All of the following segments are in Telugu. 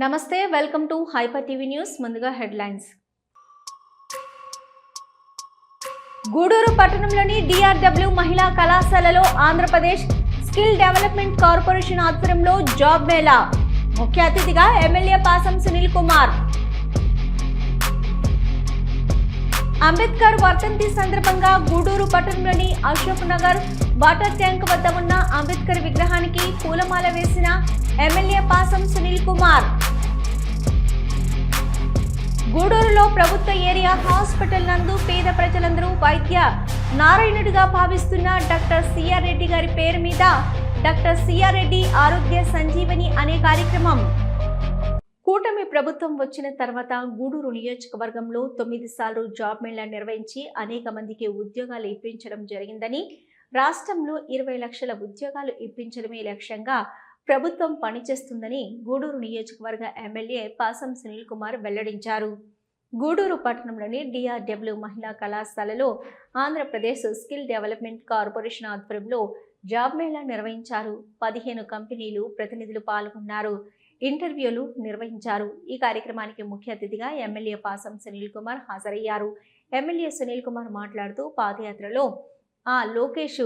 నమస్తే, welcome to hyper TV news. ముందుగా హెడ్లైన్స్. గూడూరు పట్టణంలోని డిఆర్డబ్ల్యూ మహిళా కళాశాలలో ఆంధ్రప్రదేశ్ స్కిల్ డెవలప్మెంట్ కార్పొరేషన్ ఆధ్వర్యంలో జాబ్ మేళా. ముఖ్య అతిథిగా ఎమ్మెల్యే పాసం సునీల్ కుమార్. అంబేద్కర్ వర్ధంతి సందర్భంగా గూడూరు పట్టణంలోని అశోక్ నగర్ వాటర్ ట్యాంక్ వద్ద ఉన్న అంబేద్కర్ విగ్రహానికి పూలమాల వేసిన ఎమ్మెల్యే పాసం సునీల్ కుమార్. గూడూరులో ప్రభుత్వ ఏరియా హాస్పిటల్ నందు పేద ప్రజలందరూ వైద్య నారాయణుడిగా భావిస్తున్న డాక్టర్ సిఆర్ రెడ్డి గారి పేరు మీద డాక్టర్ సిఆర్ రెడ్డి ఆరోగ్య సంజీవని అనే కార్యక్రమం. కూటమి ప్రభుత్వం వచ్చిన తర్వాత గూడూరు నియోజకవర్గంలో 9 సార్లు జాబ్ మేళా నిర్వహించి అనేక మందికి ఉద్యోగాలు ఇప్పించడం జరిగిందని, రాష్ట్రంలో 20 లక్షల ఉద్యోగాలు ఇప్పించడమే లక్ష్యంగా ప్రభుత్వం పనిచేస్తుందని గూడూరు నియోజకవర్గ ఎమ్మెల్యే పాసం సునీల్ కుమార్ వెల్లడించారు. గూడూరు పట్టణంలోని డిఆర్డబ్ల్యూ మహిళా కళాశాలలో ఆంధ్రప్రదేశ్ స్కిల్ డెవలప్మెంట్ కార్పొరేషన్ ఆధ్వర్యంలో జాబ్ మేళా నిర్వహించారు. 15 కంపెనీలు ప్రతినిధులు పాల్గొన్నారు. ఇంటర్వ్యూలు నిర్వహించారు. ఈ కార్యక్రమానికి ముఖ్య అతిథిగా ఎమ్మెల్యే పాసం సునీల్ కుమార్ హాజరయ్యారు. ఎమ్మెల్యే సునీల్ కుమార్ మాట్లాడుతూ పాదయాత్రలో లోకేష్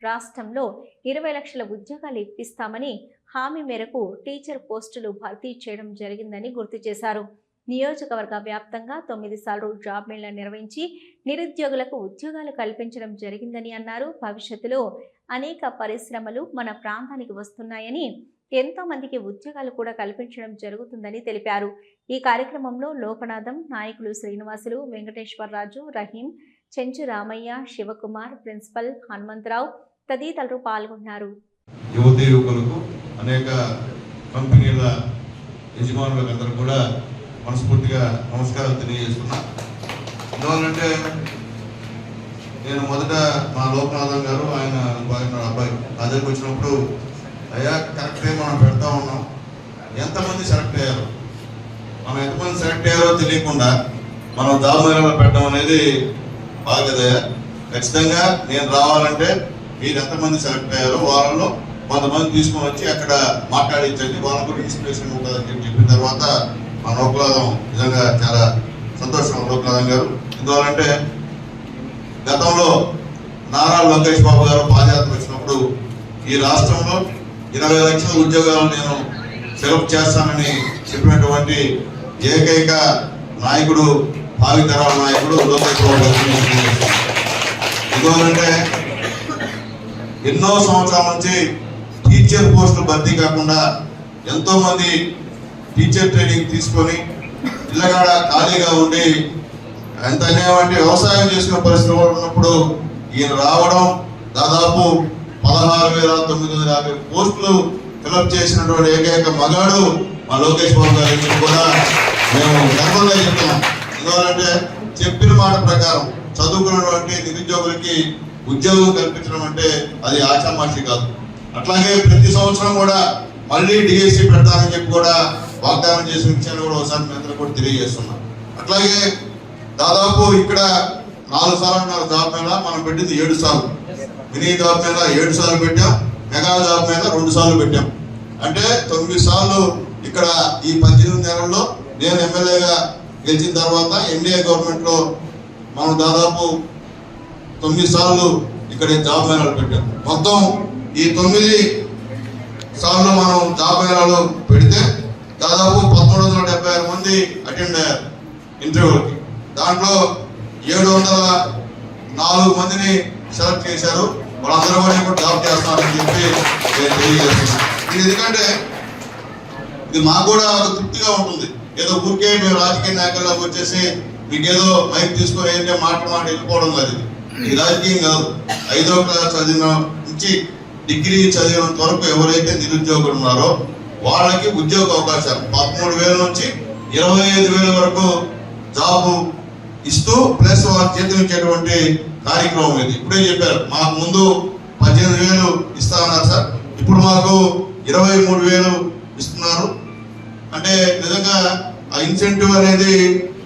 రాష్ట్రంలో 20 లక్షల ఉద్యోగాలు ఇప్పిస్తామని హామీ మేరకు టీచర్ పోస్టులు భర్తీ చేయడం జరిగిందని గుర్తు చేశారు. నియోజకవర్గ వ్యాప్తంగా 9 సార్లు జాబ్ మేళా నిర్వహించి నిరుద్యోగులకు ఉద్యోగాలు కల్పించడం జరిగిందని అన్నారు. భవిష్యత్తులో అనేక పరిశ్రమలు మన ప్రాంతానికి వస్తున్నాయని, ఎంతో మందికి ఉద్యోగాలు కూడా కల్పించడం జరుగుతుందని తెలిపారు. ఈ కార్యక్రమంలో లోకనాథం, నాయకులు శ్రీనివాసులు, వెంకటేశ్వరరాజు, రహీం, చెంచు రామయ్య, శివకుమార్, ప్రిన్సిపల్ హనుమంతరావు తదితరులు పాల్గొన్నారు. యువతి యువకులకు అనేక కంపెనీల యజమానులందరూ కూడా మనస్ఫూర్తిగా నమస్కారాలు తెలియజేస్తున్నా. ఎందువల్లంటే నేను మొదట మా లోకనాథం గారు ఆయన అబ్బాయి నా దగ్గరికి వచ్చినప్పుడు, అయ్యా కరెక్టే మనం పెడతా ఉన్నాం, ఎంతమంది సెలెక్ట్ అయ్యారు, మనం ఎంతమంది సెలెక్ట్ అయ్యారో తెలియకుండా మనం జాబ్ మేళాలో పెట్టడం అనేది బాగదయ్యా. ఖచ్చితంగా నేను రావాలంటే మీరు ఎంతమంది సెలెక్ట్ అయ్యారో వాళ్ళలో కొంతమంది తీసుకొని వచ్చి అక్కడ మాట్లాడించండి, వాళ్ళకు కూడా ఇన్స్పిరేషన్ ఉంటుందని చెప్పిన తర్వాత మా లోకనాథం నిజంగా చాలా సంతోషం. లోకనాథం గారు ఎందువల్లంటే గతంలో నారా లోకేష్ బాబు గారు పాదయాత్ర వచ్చినప్పుడు ఈ రాష్ట్రంలో 20 లక్షల ఉద్యోగాలు నేను సెలెక్ట్ చేస్తానని చెప్పినటువంటి ఏకైక నాయకుడు, భావితరాల నాయకుడు లోకేష్ బాబు గారు. ఎందువల్లంటే ఎన్నో సంవత్సరాల నుంచి టీచర్ పోస్టులు భర్తీ కాకుండా ఎంతో మంది టీచర్ ట్రైనింగ్ తీసుకొని ఇళ్ళగాడ ఖాళీగా ఉండి ఎంత అనేవంటి వ్యవసాయం చేసుకునే పరిస్థితి ఉన్నప్పుడు ఈయన రావడం, దాదాపు 16,950 పోస్టులు ఫిలప్ చేసినటువంటి ఏకైక మగాడు మా లోకేష్ బాబు గారి కూడా మేము గర్వంగా చెప్తున్నాం. ఎందువల్లంటే చెప్పిన మాట ప్రకారం చదువుకున్నటువంటి నిరుద్యోగులకి ఉద్యోగం కల్పించడం అంటే అది ఆషామాషి కాదు. అట్లాగే ప్రతి సంవత్సరం కూడా మళ్ళీ డిఎస్సి పెడతానని చెప్పి కూడా వాగ్దానం చేసిన విషయాన్ని కూడా ఒకసారి మీ అందరూ కూడా తెలియజేస్తున్నాం. అట్లాగే దాదాపు ఇక్కడ 4 సార్లు జాబ్ మేళా మనం పెట్టింది 7 సార్లు. మినీ జాబ్ మేళా 7 సార్లు పెట్టాం, మెగా జాబ్ మేళా 2 సార్లు పెట్టాం. అంటే 9 సార్లు ఇక్కడ ఈ 18 నెలల్లో నేను ఎమ్మెల్యేగా గెలిచిన తర్వాత ఎన్డీఏ గవర్నమెంట్ లో మనం దాదాపు 9 సార్లు ఇక్కడ జాబ్ మేళాలు పెట్టాం. మొత్తం ఈ 9 సార్లు మనం జాబ్ మేళాలు పెడితే దాదాపు 1376 మంది అటెండ్ అయ్యారు ఇంటర్వ్యూకి. దాంట్లో 704 మందిని సెలెక్ట్ చేశారు. వాళ్ళందరూ కూడా జాబ్ చేస్తారని చెప్పి నేను తెలియజేస్తున్నాను. ఇది ఎందుకంటే ఇది మాకు కూడా తృప్తిగా ఉంటుంది. ఏదో ఊరికే మేము రాజకీయ నాయకుల్లోకి వచ్చేసి మీకేదో మైక్ తీసుకొని ఏంటంటే మాట వెళ్ళిపోవడం కాదు. ఈ రాజకీయం కాదు. 5వ క్లాస్ చదివిన నుంచి డిగ్రీ చదివినంత వరకు ఎవరైతే నిరుద్యోగులు ఉన్నారో వాళ్ళకి ఉద్యోగ అవకాశాలు 13,000 నుంచి 25,000 వరకు జాబు ఇస్తూ ప్లస్ వాళ్ళ చేతి ఇచ్చేటువంటి కార్యక్రమం ఇది. ఇప్పుడే చెప్పారు, మాకు ముందు 18,000 ఇస్తా ఉన్నారు సార్, ఇప్పుడు మాకు 23,000 ఇస్తున్నారు. అంటే నిజంగా ఆ ఇన్సెంటివ్ అనేది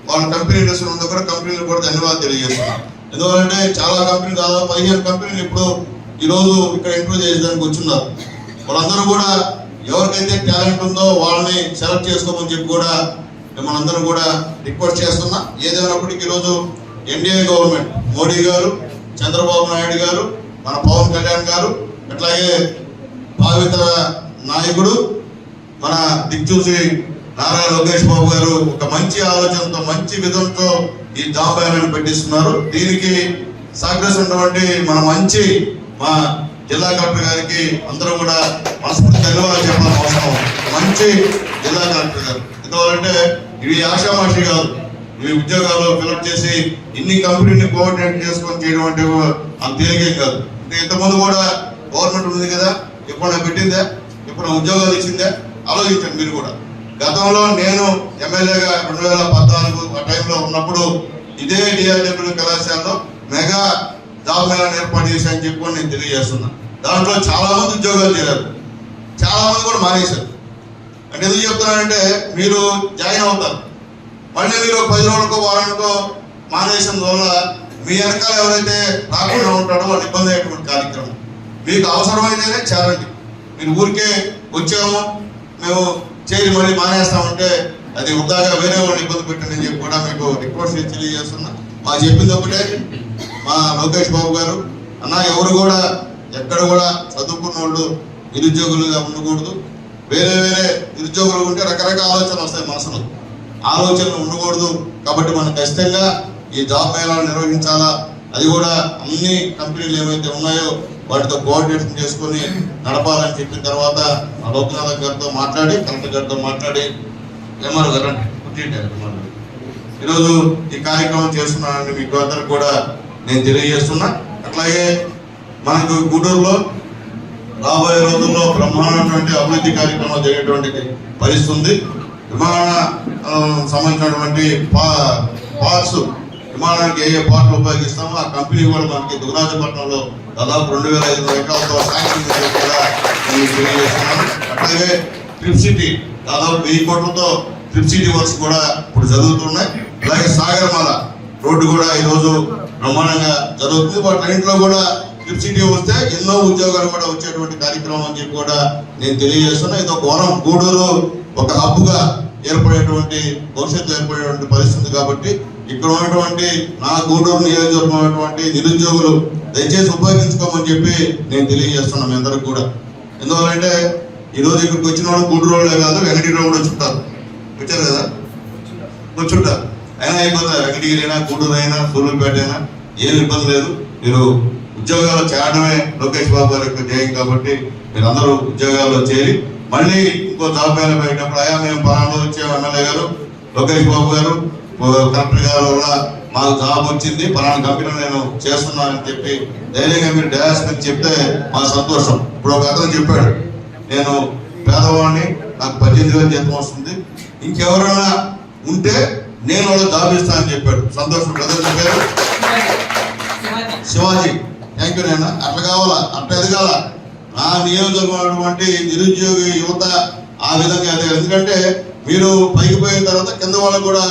వాళ్ళ కంపెనీ ఇండస్ట్రీ ఉన్న కూడా కంపెనీలు కూడా ధన్యవాదాలు తెలియజేస్తున్నారు. ఎందుకంటే చాలా కంపెనీలు, దాదాపు 15 కంపెనీలు ఇప్పుడు ఈరోజు ఇక్కడ ఇంప్రూవ్ చేయడానికి వచ్చున్నారు. వాళ్ళందరూ కూడా ఎవరికైతే టాలెంట్ ఉందో వాళ్ళని సెలెక్ట్ చేసుకోమని చెప్పి కూడా మనందరం కూడా రిక్వెస్ట్ చేస్తున్నా. ఏదైనప్పటికీ ఈరోజు ఎన్డీఏ గవర్నమెంట్, మోడీ గారు, చంద్రబాబు నాయుడు గారు, మన పవన్ కళ్యాణ్ గారు, అట్లాగే భావిత నాయకుడు మన దిక్చూసి నారా లోకేష్ బాబు గారు ఒక మంచి ఆలోచనతో, మంచి విధంతో ఈ జాబ్ మేళాను పెట్టిస్తున్నారు. దీనికి సహకరిస్తున్నటువంటి మా జిల్లా కలెక్టర్ గారికి అందరూ కూడా మనస్ఫూర్తి ధన్యవాదాలు చెప్పాల్సిన అవసరం. మంచి జిల్లా కలెక్టర్ గారు, ఎందుకంటే ఇవి ఆషామాషి కాదు. ఇవి ఉద్యోగాలు ఫిలప్ చేసి ఇన్ని కంపెనీని కోఆర్డినేట్ చేసుకొని చేయడం అంటే అంత తేలికేం కాదు. అంటే ఇంతకుముందు కూడా గవర్నమెంట్ ఉంది కదా, ఎప్పుడైనా పెట్టిందా, ఎప్పుడైనా ఉద్యోగాలు ఇచ్చిందా? ఆలోచించండి మీరు కూడా. గతంలో నేను ఎమ్మెల్యేగా 2014 ఆ టైంలో ఉన్నప్పుడు ఇదే డిఆర్డబ్ల్యూ కళాశాలలో మెగా జాబ్ మేళాను ఏర్పాటు చేశానని చెప్పి నేను తెలియజేస్తున్నా. దాంట్లో చాలా మంది ఉద్యోగాలు చేరారు, చాలా మంది కూడా మానేశారు. అంటే ఎందుకు చెప్తున్నానంటే మీరు జాయిన్ అవుతారు, మళ్ళీ మీరు 10 రోజులకో వారానికో మానేసిన వల్ల మీ వెనకాల ఎవరైతే రాకుండా ఉంటాడో వాళ్ళు ఇబ్బంది అయ్యేటువంటి కార్యక్రమం. మీకు అవసరమైతేనే చేరండి. మీరు ఊరికే వచ్చాము మేము చేరి మళ్ళీ మానేస్తామంటే అది వృధాగా వేరే వాళ్ళు ఇబ్బంది పెట్టండి అని చెప్పి కూడా మీకు రిక్వెస్ట్ తెలియజేస్తున్నా. మాకు చెప్పింది ఒకటే, మా లోకేష్ బాబు గారు అన్న, ఎవరు కూడా ఎక్కడ కూడా చదువుకున్న వాళ్ళు నిరుద్యోగులుగా ఉండకూడదు. వేరే నిరుద్యోగులు ఉంటే రకరకాల ఆలోచనలు వస్తాయి మనసులో, ఆలోచనలు ఉండకూడదు. కాబట్టి మనం ఖచ్చితంగా ఈ జాబ్ మేళాలు నిర్వహించాలా. అది కూడా అన్ని కంపెనీలు ఏవైతే ఉన్నాయో వాటితో కోఆర్డినేషన్ చేసుకొని నడపాలని చెప్పిన తర్వాత లోక్నాథ్ గారితో మాట్లాడి, కలెక్టర్ గారితో మాట్లాడి, ఎంఆర్ఓ గారు ఈరోజు ఈ కార్యక్రమం చేస్తున్నానని మీకు అందరికి కూడా నేను తెలియజేస్తున్నా. అట్లాగే మనకు గూడూరులో రాబోయే రోజుల్లో బ్రహ్మాండమైనటువంటి అభివృద్ధి కార్యక్రమం జరిగేటువంటి పరిస్థితి ఉంది. విమాన సంబంధించినటువంటి పార్ట్స్, విమానానికి ఏ పార్ట్లు ఉపయోగిస్తామో ఆ కంపెనీ కూడా మనకి దుగ్గరాజపట్నంలో దాదాపు 2500 ఎకరాలతో శాంక్షన్ కూడా నేను తెలియజేస్తున్నాను. అట్లాగే ట్రిప్ సిటీ దాదాపు 1000 కోట్లతో ట్రిప్ సిటీ వర్క్స్ కూడా ఇప్పుడు జరుగుతున్నాయి. అలాగే సాగరమాల రోడ్డు కూడా ఈరోజు బ్రహ్మాండంగా జరుగుతుంది. వాటిలో కూడా ట్రిప్ సిటీ వస్తే ఎన్నో ఉద్యోగాలు కూడా వచ్చేటువంటి కార్యక్రమం అని చెప్పి కూడా నేను తెలియజేస్తున్నా. ఇది ఒక వరం, గూడూరు ఒక హబ్గా ఏర్పడేటువంటి భవిష్యత్తు ఏర్పడేటువంటి పరిస్థితి. కాబట్టి ఇక్కడ ఉన్నటువంటి నా గూడూరు నియోజకవర్గం ఉన్నటువంటి నిరుద్యోగులు దయచేసి ఉపయోగించుకోమని చెప్పి నేను తెలియజేస్తున్నాను మీ అందరికి కూడా. ఎందువల్లంటే ఈరోజు ఇక్కడికి వచ్చిన వాళ్ళు గూడూరు వాళ్ళే కాదు, వెంకటగిరిలో కూడా వచ్చుంటారు, వచ్చారు కదా, వచ్చుంటారు. అయినా ఇబ్బంది, వెంకటగిరి అయినా గూడూరు అయినా సూళ్ళూరుపేట అయినా ఏమి ఇబ్బంది లేదు. మీరు ఉద్యోగాలు చేరడమే లోకేష్ బాబు గారి యొక్క ధ్యేయం. కాబట్టి మీరు అందరూ ఉద్యోగాల్లో చేరి మళ్ళీ ఇంకో జాబ్ మేళ పెట్టినప్పుడు అయా మేము పలానా వచ్చే ఎమ్మెల్యే గారు, లోకేష్ బాబు గారు, కలెక్టర్ గారు వల్ల మాకు జాబ్ వచ్చింది, పలానా కంపెనీలో నేను చేస్తున్నానని చెప్పి ధైర్యంగా మీరు డయాస్ మీద చెప్తే మా సంతోషం. ఇప్పుడు ఒక అతను చెప్పాడు, నేను పేదవాడిని, నాకు 18,000 జీతం వస్తుంది, ఇంకెవరైనా ఉంటే నేను వాళ్ళకి జాబ్ ఇస్తానని చెప్పాడు. సంతోషం. బ్రదర్ చెప్పారు శివాజీ, థ్యాంక్ యూ. నేను అట్లా కావాలా, అట్లా ఎదగాల. నా నియోజకవర్గం నిరుద్యోగి యువత ఆ విధంగా ఎదగాలి. ఎందుకంటే మీరు పైకి పోయిన తర్వాత కింద వాళ్ళకు కూడా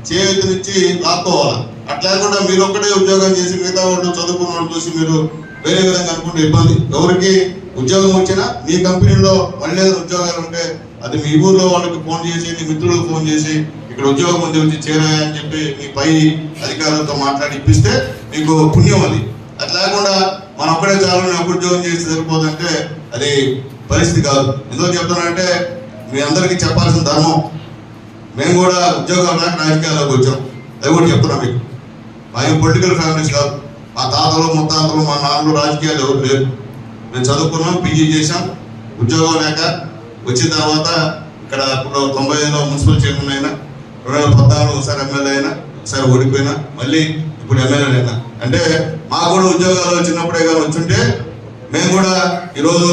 చేతినిచ్చి లాక్కోవాలి. అట్లా కూడా మీరు ఒక్కటే ఉద్యోగం చేసి మిగతా వాళ్ళు చదువుకున్న వాళ్ళు చూసి మీరు వేరే విధంగా అనుకుంటే ఇబ్బంది. ఎవరికి ఉద్యోగం వచ్చినా మీ కంపెనీలో మళ్ళీ ఉద్యోగాలు ఉంటే అది మీ ఊర్లో వాళ్ళకి ఫోన్ చేసి, మీ మిత్రులకు ఫోన్ చేసి ఇక్కడ ఉద్యోగం ఉంది వచ్చి చేరాయని చెప్పి మీ పై అధికారులతో మాట్లాడి ఇప్పిస్తే మీకు పుణ్యం అది. అది లేకుండా మనం ఒక్కడే చాలు ఒక ఉద్యోగం చేసి సరిపోతుంటే అది పరిస్థితి కాదు. ఎందుకు చెప్తున్నానంటే మీ అందరికీ చెప్పాల్సిన ధర్మం. మేము కూడా ఉద్యోగాలు లేక రాజకీయాల్లోకి వచ్చాం, అది కూడా చెప్తున్నాం మీకు. మేము పొలిటికల్ ఫ్యామిలీస్ కాదు. మా తాతలు ముత్తాతలు మా నాన్నలు రాజకీయాలు ఎవరు లేరు. మేము చదువుకున్నాం, పీజీ చేసాం, ఉద్యోగం లేక వచ్చిన తర్వాత ఇక్కడ ఇప్పుడు 95లో మున్సిపల్ చైర్మన్ అయినా, 2014 ఒకసారి ఎమ్మెల్యే అయినా, ఒకసారి ఓడిపోయినా, మళ్ళీ ఇప్పుడు ఎమ్మెల్యే అయినా. అంటే మాకు కూడా ఉద్యోగాలు చిన్నప్పుడే కానీ వచ్చుంటే మేము కూడా ఈరోజు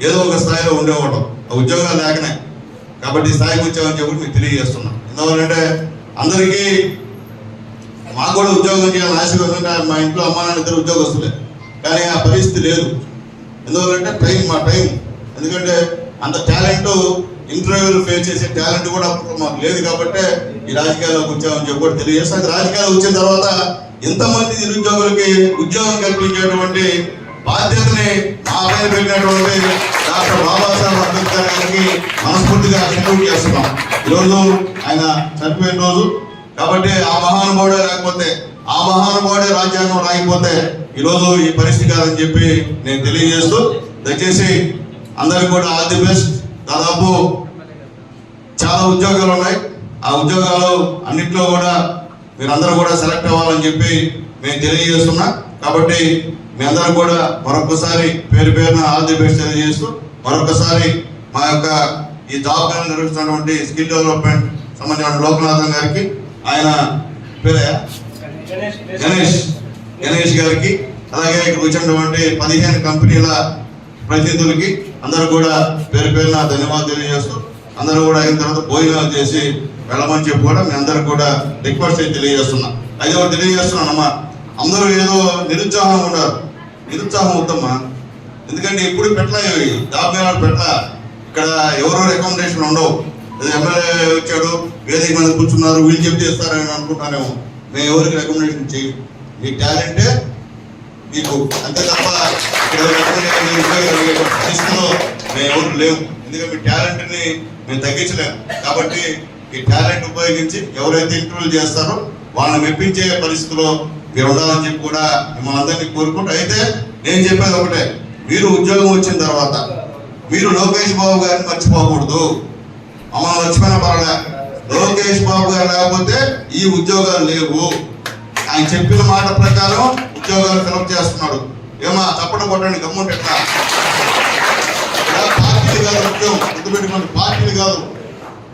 ఏదో ఒక స్థాయిలో ఉండేవాళ్ళం. ఆ ఉద్యోగాలు లేకనే కాబట్టి స్థాయికి వచ్చామని చెప్పి మీకు తెలియజేస్తున్నాం. ఎందువల్లంటే అందరికీ మాకు కూడా ఉద్యోగం చేయాలని ఆశ ఉందంటే మా ఇంట్లో అమ్మా నాన్న ఇద్దరు ఉద్యోగస్తులే, కానీ ఆ పరిస్థితి లేదు. ఎందువల్లంటే టైం, మా టైం. ఎందుకంటే అంత టాలెంట్, ఇంటర్వ్యూలు ఫేస్ చేసే టాలెంట్ కూడా మాకు లేదు. కాబట్టి ఈ రాజకీయాల్లోకి వచ్చామని చెప్పి కూడా తెలియజేస్తాం. రాజకీయాలు వచ్చిన తర్వాత ఎంతమంది నిరుద్యోగులకి ఉద్యోగం కల్పించేటువంటి బాధ్యతని మా పైన పెట్టినటువంటి డాక్టర్ బాబాసాహెబ్ అంబేద్కర్ గారికి మనస్ఫూర్తిగా సెల్యూట్ చేస్తున్నాం. ఈరోజు ఆయన చనిపోయిన రోజు కాబట్టి ఆ మహానుభావుడే లేకపోతే, ఆ మహానుభావుడే రాజ్యాంగం రాకపోతే ఈరోజు ఈ పరిస్థితి కాదని చెప్పి నేను తెలియజేస్తూ, దయచేసి అందరికీ కూడా ఆల్ ది బెస్ట్. దాదాపు చాలా ఉద్యోగాలు ఉన్నాయి. ఆ ఉద్యోగాలు అన్నింటిలో కూడా మీరందరూ కూడా సెలెక్ట్ అవ్వాలని చెప్పి మేము తెలియజేస్తున్నా. కాబట్టి మీ అందరూ కూడా మరొకసారి పేరు పేరున ఆల్ ది బెస్ట్ తెలియజేస్తూ, మరొకసారి మా యొక్క ఈ జాబ్ గా నిర్వహిస్తున్నటువంటి స్కిల్ డెవలప్మెంట్ సంబంధించిన లోకనాథన్ గారికి, ఆయన పేరే గణేష్ గారికి, అలాగే ఇక్కడ వచ్చినటువంటి 15 కంపెనీల ప్రతినిధులకి అందరూ కూడా పేరు పేరున ధన్యవాదాలు తెలియజేస్తూ, అందరూ కూడా అయిన తర్వాత భోజనాలు చేసి వెళ్ళమని చెప్పి కూడా మీ అందరూ కూడా రిక్వెస్ట్ అయితే తెలియజేస్తున్నా. అది కూడా తెలియజేస్తున్నానమ్మా, అందరూ ఏదో నిరుత్సాహం ఉన్నారు. నిరుత్సాహం వద్దమ్మా, ఎందుకంటే ఇప్పుడు పెట్టలేదు జాబ్ మేళాలు పెట్టలా. ఇక్కడ ఎవరో రికమెండేషన్ ఉండవు. ఎమ్మెల్యే వచ్చాడు, వేదిక మీద కూర్చున్నారు, వీళ్ళు చెప్తే ఇస్తారని అనుకుంటానేమో. మేము ఎవరికి రికమెండేషన్ చేయం. మీ టాలెంటే మీకు అంతే తప్ప ఇక్కడ మేము ఎవరు లేవు. ఎందుకంటే మీ టాలెంట్ని మేము తగ్గించలేము. కాబట్టి ఈ టాలెంట్ ఉపయోగించి ఎవరైతే ఇంటర్వ్యూలు చేస్తారో వాళ్ళని మెప్పించే పరిస్థితిలో మీరు ఉండాలని చెప్పి కూడా మిమ్మల్ని అందరినీ కోరుకుంటూ, అయితే నేను చెప్పేది ఒకటే, మీరు ఉద్యోగం వచ్చిన తర్వాత మీరు లోకేష్ బాబు గారిని మర్చిపోకూడదు. మమ్మల్ని మర్చిపోయినా పర్వాలే, లోకేష్ బాబు గారు లేకపోతే ఈ ఉద్యోగాలు లేవు. ఆయన చెప్పిన మాట ప్రకారం ఉద్యోగాలు ఫిలప్ చేస్తున్నాడు. ఏమా తప్పడం కొట్టండి, గమ్ముంటే ఎట్లా? పార్టీలు కాదు ముఖ్యం, గుర్తుపెట్టుకోండి, పార్టీలు కాదు.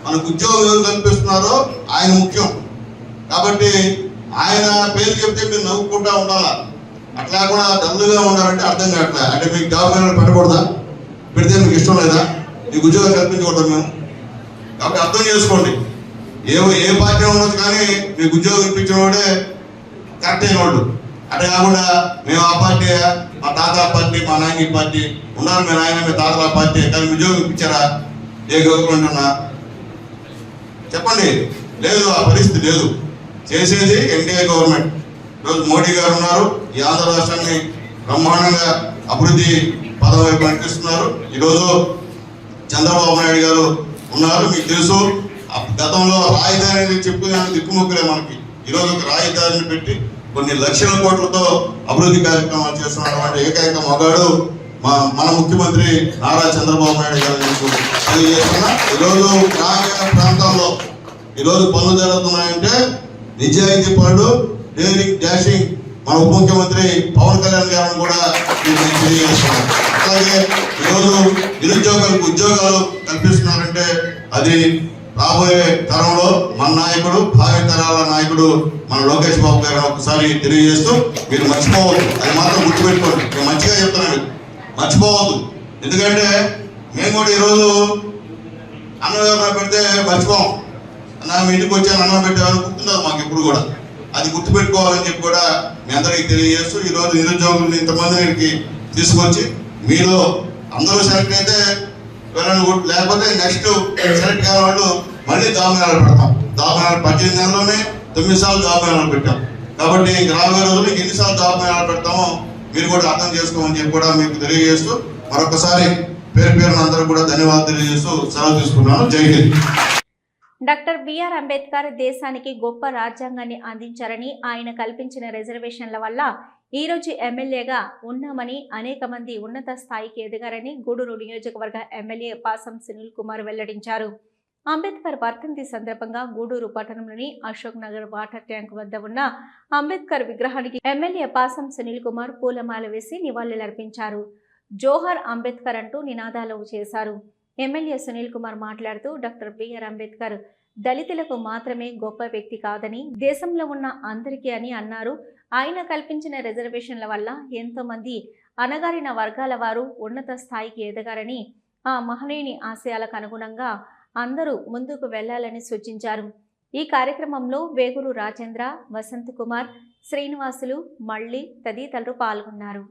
మనకు ఉద్యోగం ఎవరు కల్పిస్తున్నారో ఆయన ముఖ్యం. కాబట్టి ఆయన పేరు చెప్తే మీరు నవ్వుకుంటా ఉండాలా. అట్లా కూడా డల్లుగా ఉండాలంటే అర్థం కావట్లే. అంటే మీకు జాబ్ పెట్టకూడదా? పెడితే మీకు ఇష్టం లేదా? మీకు ఉద్యోగం కల్పించకూడదు మేము. కాబట్టి అర్థం చేసుకోండి, ఏ పార్టీ ఉండదు కానీ మీకు ఉద్యోగం ఇప్పించిన వాడే కరెక్ట్ అయిన వాళ్ళు. అట్లా కాకుండా మేము ఆ పార్టీ, మా తాత పార్టీ, మా నాయన పార్టీ ఉన్నారు, మీ నాయన మీ తాతల పార్టీ, కానీ ఉద్యోగం ఇప్పించారా? ఏ గవర్నమెంట్ ఉన్నా చెప్పండి. లేదు, ఆ పరిస్థితి లేదు. చేసేది ఎన్డీఏ గవర్నమెంట్. ఈరోజు మోడీ గారు ఉన్నారు, ఈ ఆంధ్ర రాష్ట్రాన్ని బ్రహ్మాండంగా అభివృద్ధి పదం వైపు నడిపిస్తున్నారు. ఈరోజు చంద్రబాబు నాయుడు గారు ఉన్నారు. మీకు తెలుసు, గతంలో రాజధాని చెప్పుకునే దిక్కుముక్కులే మనకి. ఈరోజు ఒక రాజధానిని పెట్టి కొన్ని లక్షల కోట్లతో అభివృద్ధి కార్యక్రమాలు చేస్తున్నటువంటి ఏకైక మగాడు మన ముఖ్యమంత్రి నారా చంద్రబాబు నాయుడు గారు తెలియజేస్తున్నా. ఈరోజు గ్రామీణ ప్రాంతాల్లో ఈరోజు పనులు జరుగుతున్నాయంటే నిజాయితీ పనులు, డేరింగ్ డాషింగ్ మన ఉప ముఖ్యమంత్రి పవన్ కళ్యాణ్ గారిని కూడా తెలియజేస్తున్నారు. అలాగే ఈరోజు నిరుద్యోగులకు ఉద్యోగాలు కల్పిస్తున్నారంటే అది రాబోయే తరంలో మన నాయకుడు, భావి తరాల నాయకుడు మన లోకేష్ బాబు గారు ఒకసారి తెలియజేస్తూ, మీరు మర్చిపోవద్దు, అది మాత్రం గుర్తుపెట్టుకోండి. నేను మంచిగా చెప్తున్నాను, మర్చిపోవద్దు. ఎందుకంటే మేము కూడా ఈరోజు అన్నం పెడితే మర్చిపోం. నా మీ ఇంటికి వచ్చాను అన్నం పెట్టామని గుర్తుండదు మాకు ఎప్పుడు కూడా. అది గుర్తుపెట్టుకోవాలని చెప్పి కూడా మీ అందరికీ తెలియజేస్తూ, ఈరోజు నిరుద్యోగులు ఇంతమందికి తీసుకొచ్చి మీలో అందరూ సెలెక్ట్ అయితే వెళ్ళండి, లేకపోతే నెక్స్ట్ సెలెక్ట్ కాని వాళ్ళు మళ్ళీ జాబ్ మేళాలు పెడతాం. జాబ్ మేళాలు 18 నెలల్లోనే 9 సార్లు జాబ్ మేళాలు పెట్టాం. కాబట్టి రాబోయే రోజులు ఎన్నిసార్లు జాబ్ మేళాలు పెడతామో మీరు కూడా అర్థం చేసుకోమని చెప్పి కూడా మీకు తెలియజేస్తూ, మరొకసారి పేరు పేరున అందరూ కూడా ధన్యవాదాలు తెలియజేస్తూ సెలవు తీసుకున్నాను. జై హింద్. డాక్టర్ బిఆర్ అంబేద్కర్ దేశానికి గొప్ప రాజ్యాంగాన్ని అందించారని, ఆయన కల్పించిన రిజర్వేషన్ల వల్ల ఈరోజు ఎమ్మెల్యేగా ఉన్నామని, అనేక మంది ఉన్నత స్థాయికి ఎదిగారని గూడూరు నియోజకవర్గ ఎమ్మెల్యే పాసం సునీల్ కుమార్ వెల్లడించారు. అంబేద్కర్ వర్ధంతి సందర్భంగా గూడూరు పట్టణంలోని అశోక్ నగర్ వాటర్ ట్యాంక్ వద్ద ఉన్న అంబేద్కర్ విగ్రహానికి ఎమ్మెల్యే పాసం సునీల్ కుమార్ పూలమాల వేసి నివాళులర్పించారు. జోహర్ అంబేద్కర్ అంటూ నినాదాలు చేశారు. ఎమ్మెల్యే సునీల్ కుమార్ మాట్లాడుతూ, డాక్టర్ బిఆర్ అంబేద్కర్ దళితులకు మాత్రమే గొప్ప వ్యక్తి కాదని, దేశంలో ఉన్న అందరికీ అని అన్నారు. ఆయన కల్పించిన రిజర్వేషన్ల వల్ల ఎంతో మంది అణగారిన వర్గాల వారు ఉన్నత స్థాయికి ఎదగారని, ఆ మహనీయుని ఆశయాలకు అనుగుణంగా అందరూ ముందుకు వెళ్లాలని సూచించారు. ఈ కార్యక్రమంలో వేగురు రాజేంద్ర, వసంత్ కుమార్, శ్రీనివాసులు, మళ్ళీ తదితరులు పాల్గొన్నారు.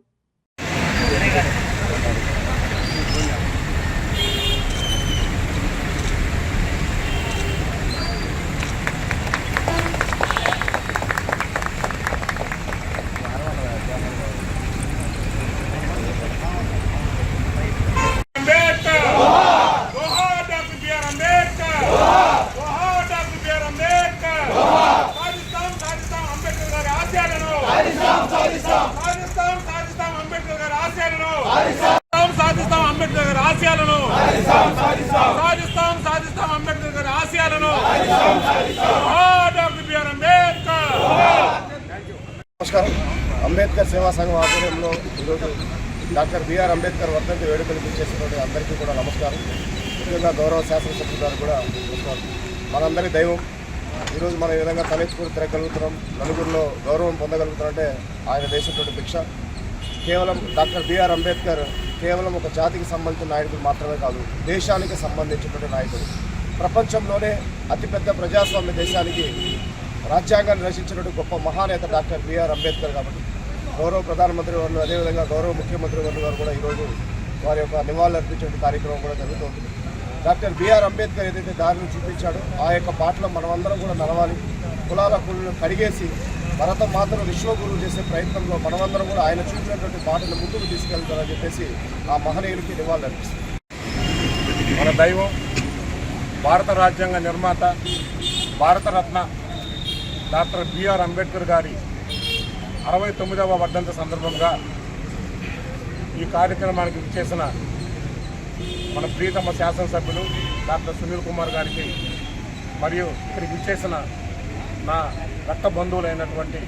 సేవా సంఘం ఆధ్వర్యంలో ఈరోజు డాక్టర్ బిఆర్ అంబేద్కర్ వర్ధంతి వేడుకలు ఇచ్చేసినటువంటి అందరికీ కూడా నమస్కారం. ముఖ్యంగా గౌరవ శాసనసభ్యులు గారు కూడా నమస్కారం. మనందరి దైవం ఈరోజు మనం ఈ విధంగా తలెత్తుకుని తిరగలుగుతున్నాం, నలుగురిలో గౌరవం పొందగలుగుతారంటే ఆయన వేసినటువంటి భిక్ష. కేవలం డాక్టర్ బిఆర్ అంబేద్కర్ కేవలం ఒక జాతికి సంబంధించిన నాయకుడు మాత్రమే కాదు, దేశానికి సంబంధించినటువంటి నాయకుడు. ప్రపంచంలోనే అతిపెద్ద ప్రజాస్వామ్య దేశానికి రాజ్యాంగాన్ని రచించినటువంటి గొప్ప మహానేత డాక్టర్ బిఆర్ అంబేద్కర్. కాబట్టి గౌరవ ప్రధానమంత్రి వారు, అదేవిధంగా గౌరవ ముఖ్యమంత్రి వారు కూడా ఈరోజు వారి యొక్క నివాళులు అర్పించే కార్యక్రమం కూడా జరుగుతుంది. డాక్టర్ బిఆర్ అంబేద్కర్ ఏదైతే దారిని చూపించాడో ఆ యొక్క బాటలో మనమందరం కూడా నడవాలి. కులాల కులను కడిగేసి భరత మాతను విశ్వగురువు చేసే ప్రయత్నంలో మనమందరం కూడా ఆయన చూపినటువంటి బాటను ముందుకు తీసుకెళ్తారని చెప్పేసి ఆ మహనీయులకి నివాళులు అర్పిస్తుంది. మన దైవం, భారత రాజ్యాంగ నిర్మాత, భారతరత్న డాక్టర్ బిఆర్ అంబేద్కర్ గారి 69వ వర్ధంతి సందర్భంగా ఈ కార్యక్రమానికి ఇచ్చేసిన మన ప్రియతమ శాసనసభ్యులు డాక్టర్ సునీల్ కుమార్ గారికి, మరియు ఇక్కడికి ఇచ్చేసిన నా రక్త బంధువులైనటువంటి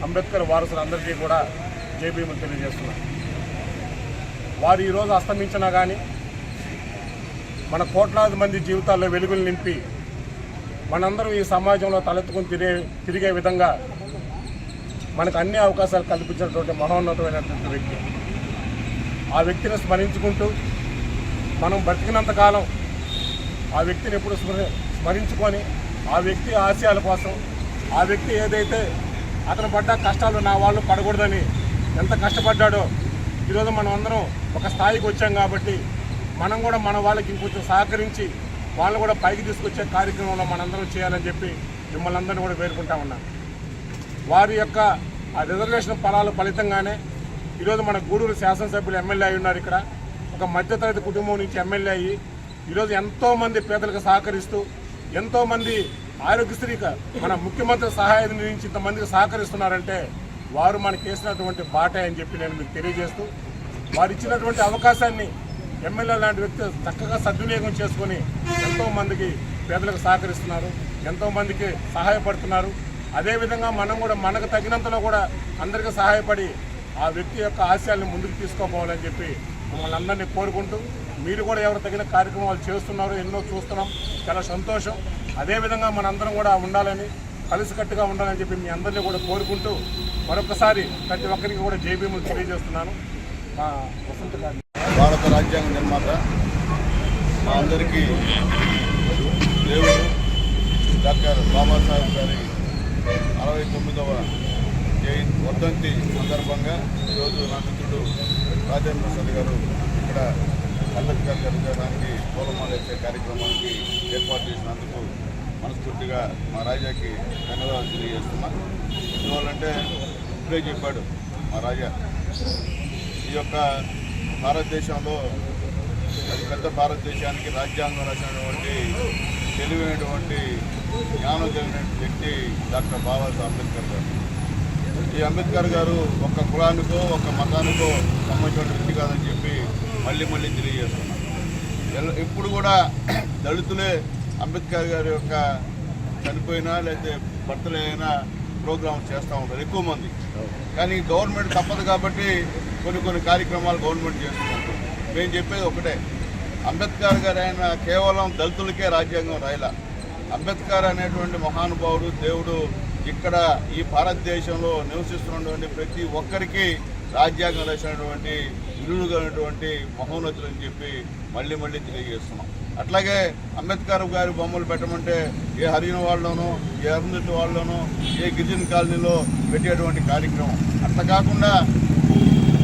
అంబేద్కర్ వారసులందరికీ కూడా జైభీములు తెలియజేస్తున్నాను. వారు ఈరోజు అస్తమించినా కానీ మన కోట్లాది మంది జీవితాల్లో వెలుగులు నింపి మనందరం ఈ సమాజంలో తలెత్తుకుని తిరిగే విధంగా మనకు అన్ని అవకాశాలు కల్పించినటువంటి మహోన్నతమైనటువంటి వ్యక్తి. ఆ వ్యక్తిని స్మరించుకుంటూ మనం బతికినంతకాలం ఆ వ్యక్తిని ఎప్పుడు స్మరించుకొని ఆ వ్యక్తి ఆశయాల కోసం, ఆ వ్యక్తి ఏదైతే అతను పడ్డ కష్టాలు నా వాళ్ళు పడకూడదని ఎంత కష్టపడ్డాడో ఈరోజు మనం అందరం ఒక స్థాయికి వచ్చాం. కాబట్టి మనం కూడా మన వాళ్ళకి ఇంకొంచెం సహకరించి వాళ్ళు కూడా పైకి తీసుకొచ్చే కార్యక్రమంలో మనందరం చేయాలని చెప్పి మిమ్మల్ని అందరినీ కూడా వేడుకుంటా ఉన్నాను. వారి యొక్క ఆ రిజర్వేషన్ ఫలాల ఫలితంగానే ఈరోజు మన గూడూరు శాసనసభ్యులు ఎమ్మెల్యే అయి ఉన్నారు. ఇక్కడ ఒక మధ్యతరగతి కుటుంబం నుంచి ఎమ్మెల్యే అయ్యి ఈరోజు ఎంతోమంది పేదలకు సహకరిస్తూ, ఎంతోమంది ఆరోగ్యశ్రీగా మన ముఖ్యమంత్రి సహాయ నిధి నుంచి ఇంతమందికి సహకరిస్తున్నారంటే వారు మనకి వేసినటువంటి బాటే అని చెప్పి నేను మీకు తెలియజేస్తూ, వారు ఇచ్చినటువంటి అవకాశాన్ని ఎమ్మెల్యే లాంటి వ్యక్తి చక్కగా సద్వినియోగం చేసుకొని ఎంతోమందికి పేదలకు సహకరిస్తున్నారు, ఎంతోమందికి సహాయపడుతున్నారు. అదేవిధంగా మనం కూడా మనకు తగినంతలో కూడా అందరికీ సహాయపడి ఆ వ్యక్తి యొక్క ఆశయాల్ని ముందుకు తీసుకోపోవాలని చెప్పి మమ్మల్ని అందరినీ కోరుకుంటూ, మీరు కూడా ఎవరు తగిన కార్యక్రమాలు చేస్తున్నారు, ఎన్నో చూస్తున్నాం, చాలా సంతోషం. అదేవిధంగా మనందరం కూడా ఉండాలని, కలిసికట్టుగా ఉండాలని చెప్పి మీ అందరినీ కూడా కోరుకుంటూ మరొకసారి ప్రతి ఒక్కరికి కూడా జైభీములు తెలియజేస్తున్నాను. మా వసంత గారి భారత రాజ్యాంగ నిర్మాత, మా అందరికీ దేవుడు డాక్టర్ బాబాసాహెబ్ గారి 69వ వర్ధంతి సందర్భంగా ఈరోజు నా మిత్రుడు రాజేంద్ర ప్రసాద్ గారు ఇక్కడ అంబేద్కర్ గారి విగ్రహానికి పూలమాల వేసే కార్యక్రమానికి ఏర్పాటు చేసినందుకు మనస్ఫూర్తిగా మా రాజాకి ధన్యవాదాలు తెలియజేస్తున్నా. ఎందువల్లంటే ఇప్పుడే చెప్పాడు మా రాజా, ఈ యొక్క భారతదేశంలో అది పెద్ద భారతదేశానికి రాజ్యాంగం రాసినటువంటి తెలివైనటువంటి జ్ఞానం కలిగిన వ్యక్తి డాక్టర్ బాబాసాహెబ్ అంబేద్కర్ గారు. ఈ అంబేద్కర్ గారు ఒక కులానికో ఒక మతానికో సంబంధించిన వ్యక్తి కాదని చెప్పి మళ్ళీ తెలియజేస్తున్నారు. ఇప్పుడు కూడా దళితులే అంబేద్కర్ గారి యొక్క చనిపోయినా లేకపోతే బర్త్డే అయినా ప్రోగ్రామ్ చేస్తూ ఉంటారు ఎక్కువ మంది. కానీ గవర్నమెంట్ తప్పదు కాబట్టి కొన్ని కార్యక్రమాలు గవర్నమెంట్ చేస్తున్నారు. మేము చెప్పేది ఒకటే, అంబేద్కర్ గారు ఆయన కేవలం దళితులకే రాజ్యాంగం రాయలా. అంబేద్కర్ అనేటువంటి మహానుభావుడు, దేవుడు ఇక్కడ ఈ భారతదేశంలో నివసిస్తున్నటువంటి ప్రతి ఒక్కరికి రాజ్యాంగం రాసినటువంటి విలువైనటువంటి మహోన్నతులు అని చెప్పి మళ్ళీ తెలియజేస్తున్నాం. అట్లాగే అంబేద్కర్ గారి బొమ్మలు పెట్టమంటే ఏ హరిజన వాళ్ళలోనో, ఏ అరుంధతి వాళ్ళలోనో, ఏ గిరిజన కాలనీలో పెట్టేటువంటి కార్యక్రమం. అట్లా కాకుండా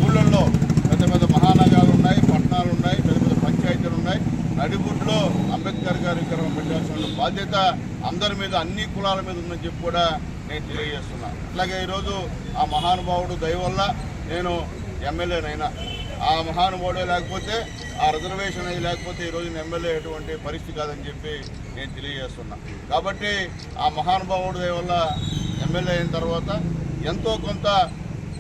ఊళ్ళల్లో పెద్ద మహానగరాలు ఉన్నాయి, పట్టణాలు ఉన్నాయి, పెద్ద పంచాయతీలు ఉన్నాయి. నడిబుడ్లో అంబేద్కర్ గారి విగ్రహం పెట్టాల్సిన బాధ్యత అందరి మీద, అన్ని కులాల మీద ఉందని చెప్పి కూడా నేను తెలియజేస్తున్నాను. అట్లాగే ఈరోజు ఆ మహానుభావుడు దయ వల్ల నేను ఎమ్మెల్యేనైనా, ఆ మహానుభావుడే లేకపోతే, ఆ రిజర్వేషన్ అది లేకపోతే ఈరోజు నేను ఎమ్మెల్యే అటువంటి పరిస్థితి కాదని చెప్పి నేను తెలియజేస్తున్నా. కాబట్టి ఆ మహానుభావుడు దయ వల్ల ఎమ్మెల్యే అయిన తర్వాత ఎంతో కొంత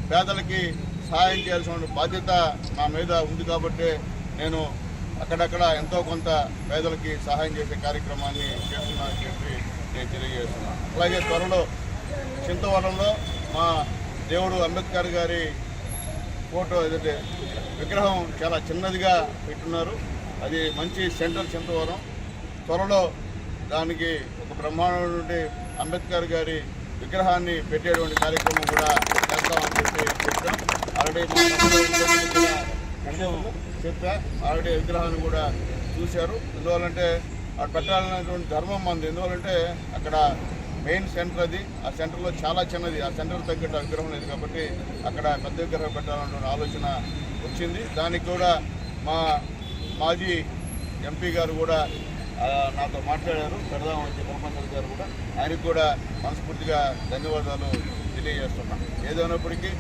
పేదలకి సహాయం చేయాల్సిన బాధ్యత నా మీద ఉంది. కాబట్టి నేను అక్కడక్కడ ఎంతో కొంత పేదలకి సహాయం చేసే కార్యక్రమాన్ని చేస్తున్నానని చెప్పి నేను తెలియజేస్తున్నాను. అలాగే త్వరలో చింతవరంలో మా దేవుడు అంబేద్కర్ గారి ఫోటో ఏదైతే విగ్రహం చాలా చిన్నదిగా పెట్టున్నారు. అది మంచి సెంట్రల్ చింతవరం. త్వరలో దానికి ఒక బ్రహ్మాండమైనటువంటి అంబేద్కర్ గారి విగ్రహాన్ని పెట్టేటువంటి కార్యక్రమం కూడా చేస్తామని చెప్పాం. ఆల్రెడీ చెప్పా, ఆల్రెడీ విగ్రహాన్ని కూడా చూశారు. ఎందువల్లంటే అక్కడ పెట్టాలనేటువంటి ధర్మం మంది. ఎందువల్లంటే అక్కడ మెయిన్ సెంటర్ అది, ఆ సెంటర్లో చాలా చిన్నది, ఆ సెంటర్ తగ్గట్టు విగ్రహం లేదు కాబట్టి అక్కడ పెద్ద విగ్రహం పెట్టాలనే ఆలోచన వచ్చింది. దానికి కూడా మా మాజీ ఎంపీ గారు కూడా నాతో మాట్లాడారు, పెడదామని బ్రహ్మేంద్ర గారు కూడా. ఆయనకు కూడా మనస్ఫూర్తిగా ధన్యవాదాలు తెలియజేస్తున్నాం. ఏదైనప్పటికీ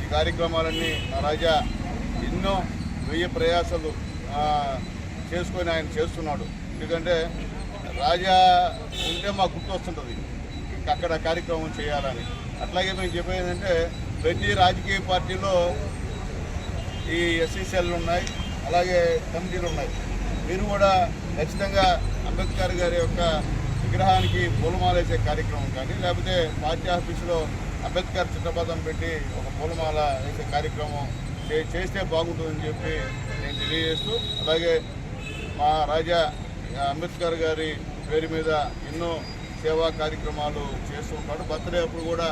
ఈ కార్యక్రమాలన్నీ నా రాజా ఎన్నో 1000 ప్రయాసాలు చేసుకొని ఆయన చేస్తున్నాడు. ఎందుకంటే రాజా ఉంటే మాకు గుర్తొస్తుంటుంది అక్కడ కార్యక్రమం చేయాలని. అట్లాగే మేము చెప్పేది ఏంటంటే ప్రతి రాజకీయ పార్టీలో ఈ ఎస్సీసీఎల్ ఉన్నాయి, అలాగే కమిటీలు ఉన్నాయి. మీరు కూడా ఖచ్చితంగా అంబేద్కర్ గారి యొక్క విగ్రహానికి పూలమాల వేసే కార్యక్రమం కానీ, లేకపోతే పార్టీ ఆఫీసులో అంబేద్కర్ చిత్రపటం పెట్టి ఒక పూలమాల వేసే కార్యక్రమం చేస్తే బాగుంటుందని చెప్పి నేను తెలియజేస్తూ, అలాగే మా రాజా అంబేద్కర్ గారి పేరు మీద ఎన్నో సేవా కార్యక్రమాలు చేస్తూ ఉంటాడు. బర్త్డే అప్పుడు కూడా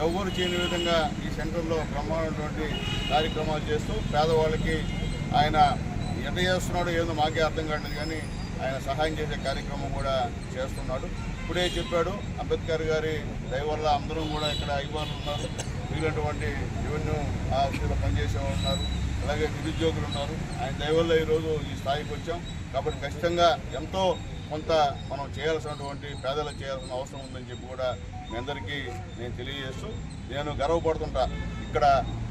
ఎవరు చేయని విధంగా ఈ సెంటర్లో బ్రహ్మాండమైనటువంటి కార్యక్రమాలు చేస్తూ పేదవాళ్ళకి ఆయన ఎంత చేస్తున్నాడో ఏదో మాకే అర్థం కాలేదు, కానీ ఆయన సహాయం చేసే కార్యక్రమం కూడా చేస్తున్నాడు. ఇప్పుడే చెప్పాడు, అంబేద్కర్ గారి దయ వల్ల అందరూ కూడా ఇక్కడ అభిమానులు ఉన్నారు, మిగిలినటువంటి రెవెన్యూ ఆఫీసులో పనిచేసేవాళ్ళు ఉన్నారు, అలాగే నిరుద్యోగులు ఉన్నారు. ఆయన దయ వల్ల ఈరోజు ఈ స్థాయికి వచ్చాం. కాబట్టి ఖచ్చితంగా ఎంతో కొంత మనం చేయాల్సినటువంటి పేదలకు చేయాల్సిన అవసరం ఉందని చెప్పి కూడా మీ అందరికీ నేను తెలియజేస్తూ, నేను గర్వపడుతుంటా ఇక్కడ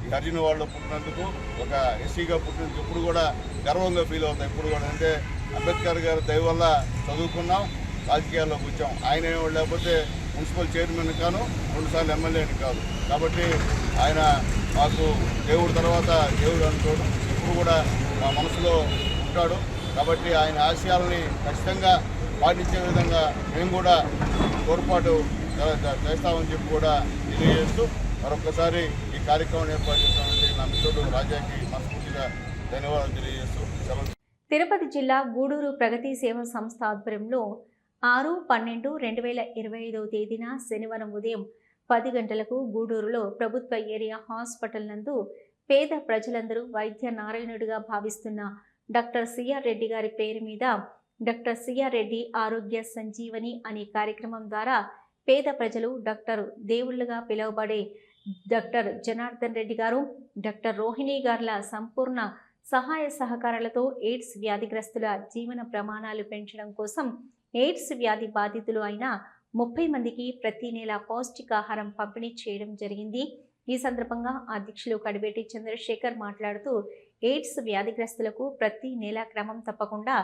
ఈ హరిజన వాళ్ళు పుట్టినందుకు, ఒక ఎస్సీగా పుట్టినందుకు ఇప్పుడు కూడా గర్వంగా ఫీల్ అవుతాం. ఇప్పుడు కూడా అంటే అంబేద్కర్ గారి దయ వల్ల చదువుకున్నాం, రాజకీయాల్లోకి వచ్చాం. ఆయన ఏమి లేకపోతే మున్సిపల్ చైర్మన్ కాను, 2 సార్లు ఎమ్మెల్యేని కాదు. కాబట్టి ఆయన మాకు దేవుడి తర్వాత దేవుడు అనుకోడు, ఇప్పుడు కూడా మా మనసులో ఉంటాడు. కాబట్టి ఆయన ఆశయాలని ఖచ్చితంగా పాటించే విధంగా మేము కూడా తోడ్పాటు చేస్తామని చెప్పి కూడా తెలియజేస్తూ, మరొకసారి ఈ కార్యక్రమం ఏర్పాటు చేస్తామంటే నా మిత్రుడు రాజాకి మనస్ఫూర్తిగా ధన్యవాదాలు తెలియజేస్తూ సెలవు. తిరుపతి జిల్లా గూడూరు ప్రగతి సేవా సంస్థ ఆధ్వర్యంలో 6/12/2025 తేదీన శనివారం ఉదయం 10 గంటలకు గూడూరులో ప్రభుత్వ ఏరియా హాస్పిటల్ నందు పేద ప్రజలందరూ వైద్య నారాయణుడిగా భావిస్తున్న డాక్టర్ సిఆర్ రెడ్డి గారి పేరు మీద డాక్టర్ సిఆర్ రెడ్డి ఆరోగ్య సంజీవని అనే కార్యక్రమం ద్వారా పేద ప్రజలు డాక్టర్ దేవుళ్ళుగా పిలువబడే డాక్టర్ జనార్దన్ రెడ్డి గారు, డాక్టర్ రోహిణి గార్ల సంపూర్ణ సహాయ సహకారాలతో ఎయిడ్స్ వ్యాధిగ్రస్తుల జీవన ప్రమాణాలు పెంచడం కోసం ఎయిడ్స్ వ్యాధి బాధితులు అయిన 30 మందికి ప్రతి నెల పౌష్టికాహారం పంపిణీ చేయడం జరిగింది. ఈ సందర్భంగా అధ్యక్షులు కడిబేటి చంద్రశేఖర్ మాట్లాడుతూ, ఎయిడ్స్ వ్యాధిగ్రస్తులకు ప్రతి నెల క్రమం తప్పకుండా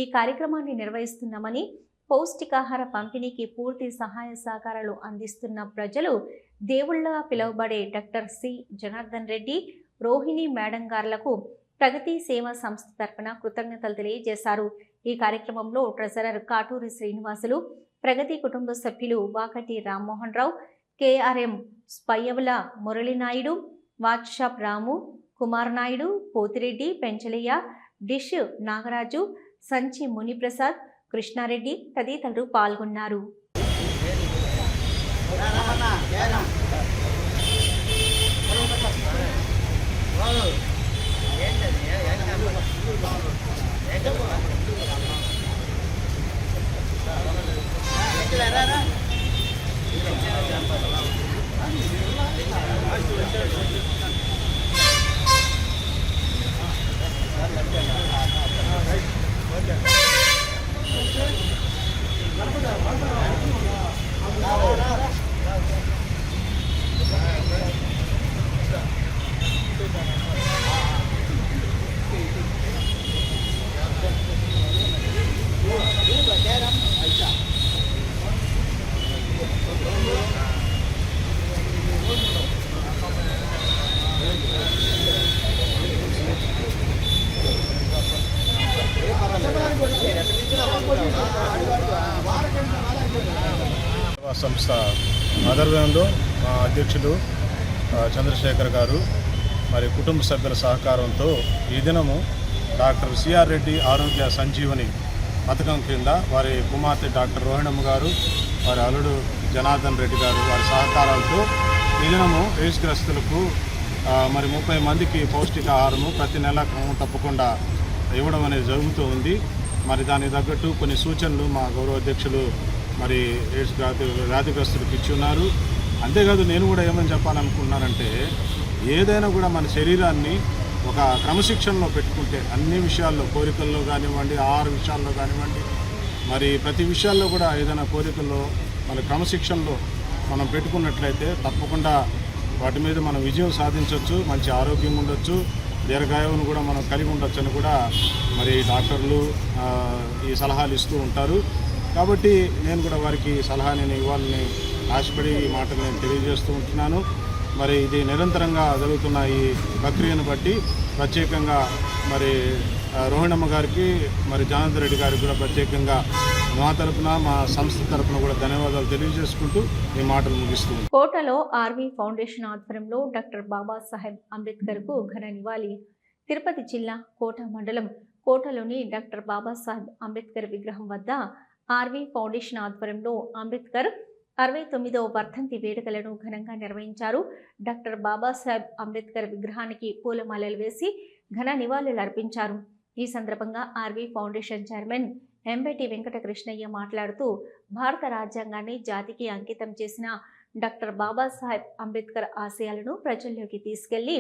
ఈ కార్యక్రమాన్ని నిర్వహిస్తున్నామని, పౌష్టికాహార పంపిణీకి పూర్తి సహాయ సహకారాలు అందిస్తున్న ప్రజలు దేవుళ్ళగా పిలువబడే doctor C Janardhan Reddy, Rohini madam గార్లకు ప్రగతి సేవా సంస్థ తరపున కృతజ్ఞతలు తెలియజేశారు. ఈ కార్యక్రమంలో ట్రెజరర్ కాటూరి శ్రీనివాసులు, ప్రగతి కుటుంబ సభ్యులు వాకటి రామ్మోహన్ రావు, కేఆర్ఎం స్పయ్యవుల మురళీనాయుడు, వాట్షాప్ రాము, కుమార్ నాయుడు, పోతిరెడ్డి, పెంచలయ్య, డిష్ నాగరాజు, సంచి మునిప్రసాద్, కృష్ణారెడ్డి తదితరులు పాల్గొన్నారు. సంస్థ ఆధ్వర్యంలో మా అధ్యక్షులు చంద్రశేఖర్ గారు, మరి కుటుంబ సభ్యుల సహకారంతో ఈ దినము డాక్టర్ సిఆర్ రెడ్డి ఆరోగ్య సంజీవని పథకం కింద వారి కుమార్తె డాక్టర్ రోహిణమ్మ గారు, వారి అల్లుడు జనార్దన్ రెడ్డి గారు వారి సహకారాలతో ఈ దినము ఏడ్స్గ్రస్తులకు మరి 30 మందికి పౌష్టికాహారము ప్రతి నెల క్రమం తప్పకుండా ఇవ్వడం అనేది జరుగుతూ ఉంది. మరి దానికి తగ్గట్టు కొన్ని సూచనలు మా గౌరవ అధ్యక్షులు మరి ఎయిడ్స్ వ్యాధిగ్రస్తులకు ఇచ్చి ఉన్నారు. అంతేకాదు నేను కూడా ఏమని చెప్పాలనుకుంటున్నానంటే, ఏదైనా కూడా మన శరీరాన్ని ఒక క్రమశిక్షణలో పెట్టుకుంటే అన్ని విషయాల్లో, కోరికల్లో కానివ్వండి, ఆహార విషయాల్లో కానివ్వండి, మరి ప్రతి విషయాల్లో కూడా ఏదైనా కోరికల్లో మన క్రమశిక్షణలో మనం పెట్టుకున్నట్లయితే తప్పకుండా వాటి మీద మనం విజయం సాధించవచ్చు, మంచి ఆరోగ్యం ఉండొచ్చు, దీర్ఘాయువును కూడా మనం కలిగి ఉండొచ్చు అని కూడా మరి డాక్టర్లు ఈ సలహాలు ఇస్తూ ఉంటారు. కాబట్టి నేను కూడా వారికి సలహా నేను ఇవ్వాలని ఆశపడి ఈ మాటలు నేను తెలియజేస్తూ ఉంటున్నాను. మరి ఇది నిరంతరంగా జరుగుతున్న ఈ ప్రక్రియను బట్టి ప్రత్యేకంగా మరి రోహిణమ్మ గారికి, మరి జనార్దన్ రెడ్డి గారికి కూడా ప్రత్యేకంగా మా తరపున, మా సంస్థ తరపున కూడా ధన్యవాదాలు తెలియజేసుకుంటూ ఈ మాటలు ముగిస్తున్నాను. కోటలో ఆర్వీ ఫౌండేషన్ ఆధ్వర్యంలో డాక్టర్ బాబాసాహెబ్ అంబేద్కర్కు ఘన నివాళి. తిరుపతి జిల్లా కోట మండలం కోటలోని డాక్టర్ బాబాసాహెబ్ అంబేద్కర్ విగ్రహం వద్ద ఆర్వీ ఫౌండేషన్ ఆధ్వర్యంలో అంబేద్కర్ 69వ వర్ధంతి వేడుకలను ఘనంగా నిర్వహించారు. డాక్టర్ బాబాసాహెబ్ అంబేద్కర్ విగ్రహానికి పూలమాలలు వేసి ఘన నివాళులు అర్పించారు. ఈ సందర్భంగా RV foundation chairman Embeti Venkata Krishnaiah మాట్లాడుతూ, భారత రాజ్యాంగాన్ని జాతికి అంకితం చేసిన డాక్టర్ బాబాసాహెబ్ అంబేద్కర్ ఆశయాలను ప్రజల్లోకి తీసుకెళ్లి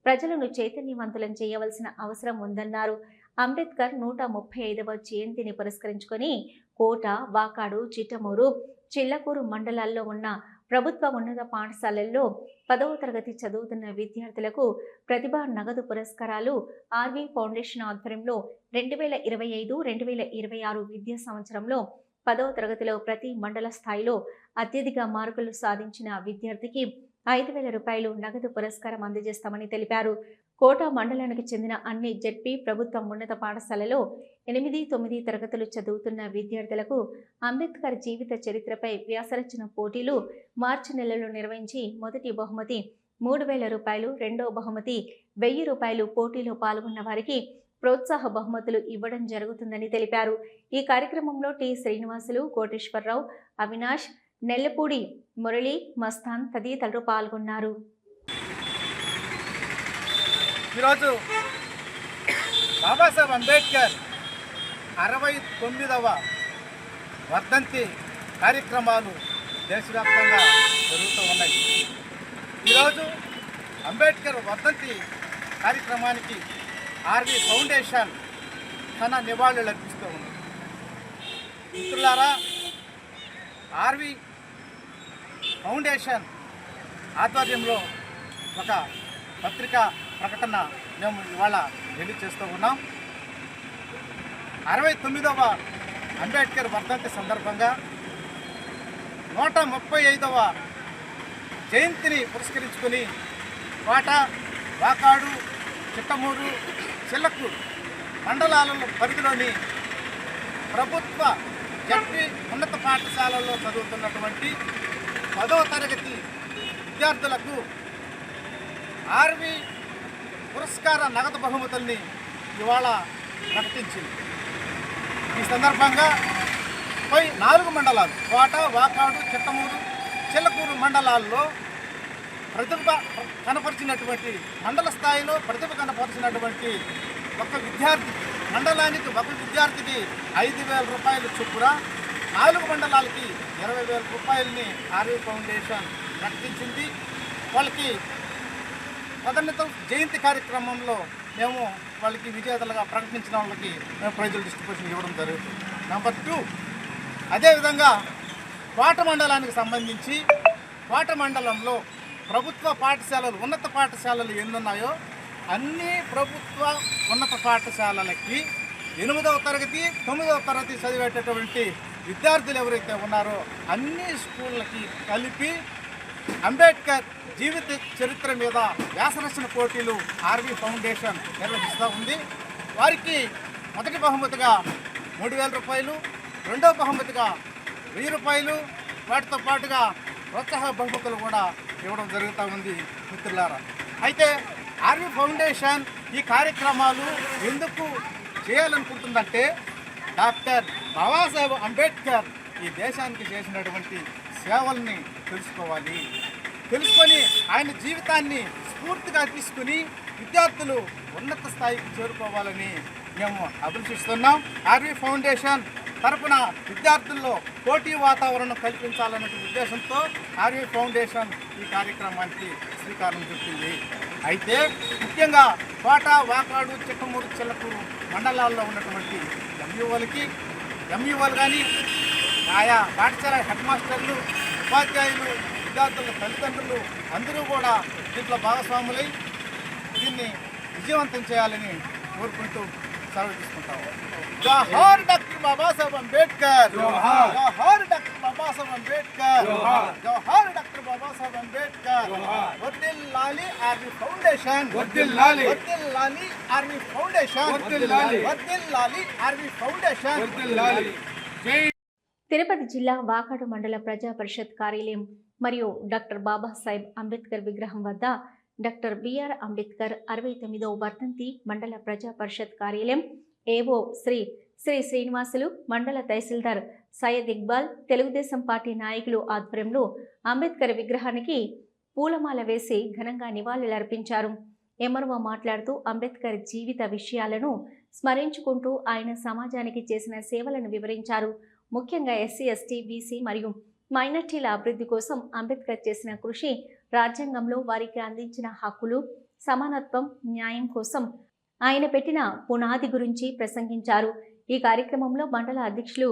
ప్రజలను చైతన్యవంతులను చేయవలసిన అవసరం ఉందన్నారు. అంబేద్కర్ 135వ జయంతిని పురస్కరించుకొని కోట, వాకాడు, చిట్టమూరు, చిల్లకూరు మండలాల్లో ఉన్న ప్రభుత్వ ఉన్నత పాఠశాలల్లో 10వ తరగతి చదువుతున్న విద్యార్థులకు ప్రతిభా నగదు పురస్కారాలు ఆర్వీ ఫౌండేషన్ ఆధ్వర్యంలో 2025-2026 విద్యా సంవత్సరంలో 10వ తరగతిలో ప్రతి మండల స్థాయిలో అత్యధిక మార్కులు సాధించిన విద్యార్థికి 5,000 రూపాయలు నగదు పురస్కారం అందజేస్తామని తెలిపారు. కోట మండలానికి చెందిన అన్ని జెడ్పీ ప్రభుత్వ ఉన్నత పాఠశాలలో 8-9 తరగతులు చదువుతున్న విద్యార్థులకు అంబేద్కర్ జీవిత చరిత్రపై వ్యాసరచన పోటీలు మార్చి నెలలో నిర్వహించి మొదటి బహుమతి 3,000 రూపాయలు, రెండవ బహుమతి 1,000 రూపాయలు, పోటీలో పాల్గొన్న వారికి ప్రోత్సాహ బహుమతులు ఇవ్వడం జరుగుతుందని తెలిపారు. ఈ కార్యక్రమంలో టి శ్రీనివాసులు, కోటేశ్వరరావు, అవినాష్, నెల్లపూడి మురళి, మస్తాన్ తదితరులు పాల్గొన్నారు. ఈరోజు బాబాసాహెబ్ అంబేద్కర్ 69వ వర్ధంతి కార్యక్రమాలు దేశవ్యాప్తంగా జరుగుతూ ఉన్నాయి. ఈరోజు అంబేద్కర్ వర్ధంతి కార్యక్రమానికి ఆర్వీ ఫౌండేషన్ తన నివాళులు అర్పిస్తూ ఉంది. మిత్రులారా, ఆర్వీ ఫౌండేషన్ ఆధ్వర్యంలో ఒక పత్రికా ప్రకటన మేము ఇవాళ రిలీజ్ చేస్తూ ఉన్నాం. 69వ అంబేద్కర్ వర్ధంతి సందర్భంగా 135వ జయంతిని పురస్కరించుకొని కోట, వాకాడు, చిట్టమూరు, చిల్లకూరు మండలాల పరిధిలోని ప్రభుత్వ జడ్పీ ఉన్నత పాఠశాలల్లో చదువుతున్నటువంటి 10వ తరగతి విద్యార్థులకు ఆర్వీ పురస్కార నగదు బహుమతుల్ని ఇవాళ ప్రకటించింది. ఈ సందర్భంగా 4 మండలాలు కోట, వాకాడు, చిట్టమూరు, చిల్లకూరు మండలాల్లో ప్రతిభ కనపరిచినటువంటి, మండల స్థాయిలో ప్రతిభ కనపరిచినటువంటి ఒక విద్యార్థి, మండలానికి ఒక విద్యార్థికి 5,000 రూపాయలు చొప్పున 4 మండలాలకి 20,000 రూపాయలని ఆర్వీ ఫౌండేషన్ ప్రకటించింది. వాళ్ళకి పదోన్నత జయంతి కార్యక్రమంలో మేము వాళ్ళకి విజేతలుగా ప్రకటించిన వాళ్ళకి మేము ప్రైజుల డిస్ట్రిబ్యూషన్ ఇవ్వడం జరుగుతుంది. నెంబర్ 2, అదేవిధంగా కోట మండలానికి సంబంధించి కోట మండలంలో ప్రభుత్వ పాఠశాలలు, ఉన్నత పాఠశాలలు ఎన్నున్నాయో అన్ని ప్రభుత్వ ఉన్నత పాఠశాలలకి 8వ తరగతి 9వ తరగతి చదివేటటువంటి విద్యార్థులు ఎవరైతే ఉన్నారో అన్ని స్కూళ్ళకి కలిపి అంబేద్కర్ జీవిత చరిత్ర మీద వ్యాసరచన పోటీలు ఆర్వీ ఫౌండేషన్ నిర్వహిస్తూ ఉంది. వారికి మొదటి బహుమతిగా 3,000 రూపాయలు, రెండవ బహుమతిగా 1,000 రూపాయలు, వాటితో పాటుగా ప్రోత్సాహ బహుమతులు కూడా ఇవ్వడం జరుగుతూ ఉంది. మిత్రులారా, అయితే ఆర్వి ఫౌండేషన్ ఈ కార్యక్రమాలు ఎందుకు చేయాలనుకుంటుందంటే డాక్టర్ బాబాసాహెబ్ అంబేద్కర్ ఈ దేశానికి చేసినటువంటి సేవల్ని తెలుసుకొని ఆయన జీవితాన్ని స్ఫూర్తిగా తీసుకుని విద్యార్థులు ఉన్నత స్థాయికి చేరుకోవాలని మేము అభిలషిస్తున్నాం. ఆర్వి ఫౌండేషన్ తరపున విద్యార్థుల్లో పోటీ వాతావరణం కల్పించాలనే ఉద్దేశంతో ఆర్వి ఫౌండేషన్ ఈ కార్యక్రమానికి శ్రీకారం చుట్టింది. అయితే ముఖ్యంగా కోట, వాకాడు, చిట్టమూరు, చిల్లకూరు మండలాల్లో ఉన్నటువంటి ఎంఈఓలు కానీ ఆయా పాఠశాల హెడ్ మాస్టర్లు, ఉపాధ్యాయులు, విద్యార్థుల తల్లిదండ్రులు అందరూ కూడా దీంట్లో భాగస్వాములై దీన్ని విజయవంతం చేయాలని కోరుకుంటూ సెలవు తీసుకుంటాము. జోహార్ డాక్టర్ బాబాసాహెబ్ అంబేద్కర్, జోహార్ డాక్టర్ బాబాసాహెబ్ అంబేద్కర్, జోహార్ డాక్టర్ బాబాసాహెబ్ అంబేద్కర్. వర్ధిల్లాలి ఆర్వి ఫౌండేషన్, వర్ధిల్లాలి ఆర్వి ఫౌండేషన్, వర్ధిల్లాలి ఆర్వి ఫౌండేషన్. తిరుపతి జిల్లా వాకాడు మండల ప్రజా పరిషత్ కార్యాలయం మరియు డాక్టర్ బాబాసాహెబ్ అంబేద్కర్ విగ్రహం వద్ద డాక్టర్ బిఆర్ అంబేద్కర్ 69వ వర్ధంతి మండల ప్రజా పరిషత్ కార్యాలయం ఏవో శ్రీ శ్రీనివాసులు, మండల తహసీల్దార్ సయ్యద్ ఇక్బాల్, తెలుగుదేశం పార్టీ నాయకులు ఆధ్వర్యంలో అంబేద్కర్ విగ్రహానికి పూలమాల వేసి ఘనంగా నివాళులర్పించారు. ఎంఆర్ఓ మాట్లాడుతూ అంబేద్కర్ జీవిత విషయాలను స్మరించుకుంటూ ఆయన సమాజానికి చేసిన సేవలను వివరించారు. ముఖ్యంగా ఎస్సీ, ఎస్టీ, బీసీ మరియు మైనార్టీల అభివృద్ధి కోసం అంబేద్కర్ చేసిన కృషి, రాజ్యాంగంలో వారికి అందించిన హక్కులు, సమానత్వం, న్యాయం కోసం ఆయన పెట్టిన పునాది గురించి ప్రసంగించారు. ఈ కార్యక్రమంలో మండల అధ్యక్షులు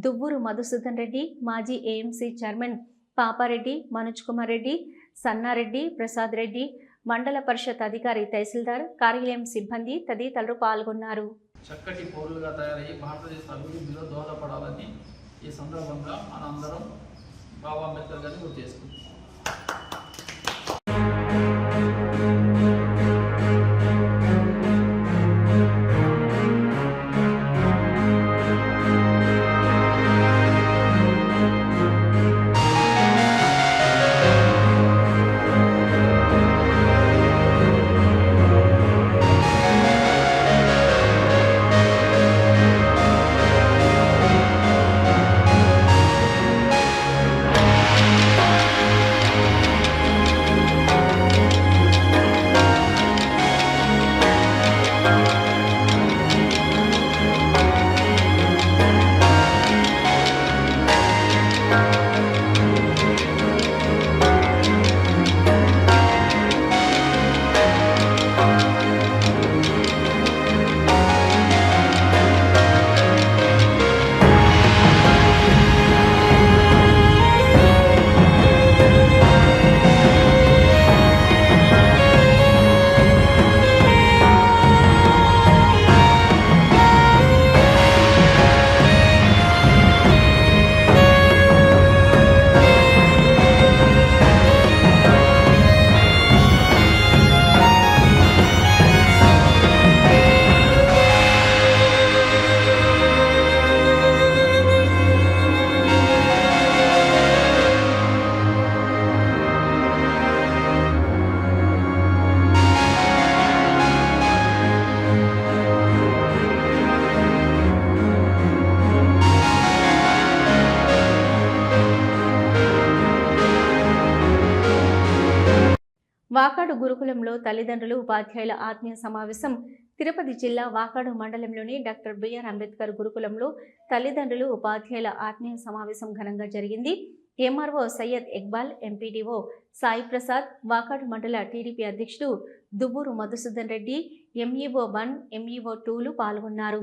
దువ్వూరు మధుసూదన్ రెడ్డి, మాజీ ఏఎంసీ చైర్మన్ పాపారెడ్డి, మనోజ్ కుమార్ రెడ్డి, సన్నారెడ్డి, ప్రసాద్ రెడ్డి, మండల పరిషత్ అధికారి, తహసీల్దార్, కార్యాలయం సిబ్బంది తదితరులు పాల్గొన్నారు. చక్కటి పౌరులుగా తయారయ్యి భారతదేశ అభివృద్ధిలో దోహదపడాలని ఈ సందర్భంగా మనందరం బాబా అంబేద్కర్ గారిని గుర్తు చేసుకుంటాం. వాకాడు గురుకులంలో తల్లిదండ్రులు, ఉపాధ్యాయుల ఆత్మీయ సమావేశం. తిరుపతి జిల్లా వాకాడు మండలంలోని డాక్టర్ బిఆర్ అంబేద్కర్ గురుకులంలో తల్లిదండ్రులు, ఉపాధ్యాయుల ఆత్మీయ సమావేశం ఘనంగా జరిగింది. ఎంఆర్ఓ సయ్యద్ ఇక్బాల్, ఎంపీడీఓ సాయి ప్రసాద్, వాకాడు మండల టీడీపీ అధ్యక్షుడు దువ్వూరు మధుసూదన్ రెడ్డి, ఎంఈఓ 1, ఎంఈఓ 2లు పాల్గొన్నారు.